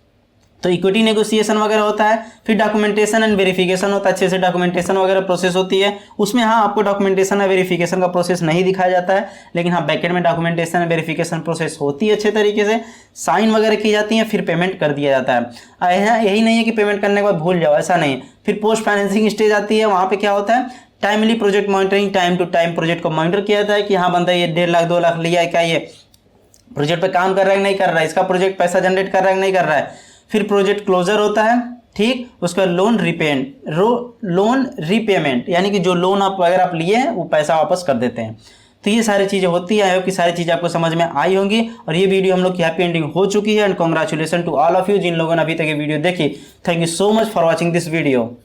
तो इक्विटी नेगोशिएशन वगैरह होता है। फिर डॉक्यूमेंटेशन एंड वेरिफिकेशन होता है, अच्छे से डॉक्यूमेंटेशन वगैरह प्रोसेस होती है। उसमें हाँ आपको डॉक्यूमेंटेशन और वेरिफिकेशन का प्रोसेस नहीं दिखाया जाता है, लेकिन हाँ बैकेंड में डॉक्यूमेंटेशन एंड वेरिफिकेशन प्रोसेस होती है अच्छे तरीके से, साइन वगैरह की जाती है, फिर पेमेंट कर दिया जाता है। यही नहीं है कि पेमेंट करने के बाद भूल जाओ, ऐसा नहीं। फिर पोस्ट फाइनेंसिंग स्टेज आती है, वहाँ पर क्या होता है, timely project monitoring, time to time project को मॉनिटर किया जाता है कि हाँ बंदा ये 1.5 लाख 2 लाख लिया है, क्या ये प्रोजेक्ट पे काम कर रहा है कि नहीं कर रहा है, इसका प्रोजेक्ट पैसा जनरेट कर रहा है कि नहीं कर रहा है। फिर प्रोजेक्ट क्लोजर होता है। ठीक, उसका लोन रीपेमेंट यानी कि जो लोन अगर आप लिए हैं वो पैसा वापस कर देते हैं। तो ये सारी चीज़ें होती है। आई होप कि सारी चीज़ें आपको समझ में आई होंगी। और ये वीडियो हम लोग की हैप्पी एंडिंग हो चुकी है। And congratulation to all of you जिन लोगों ने अभी तक ये वीडियो देखी। Thank you so much for watching this video.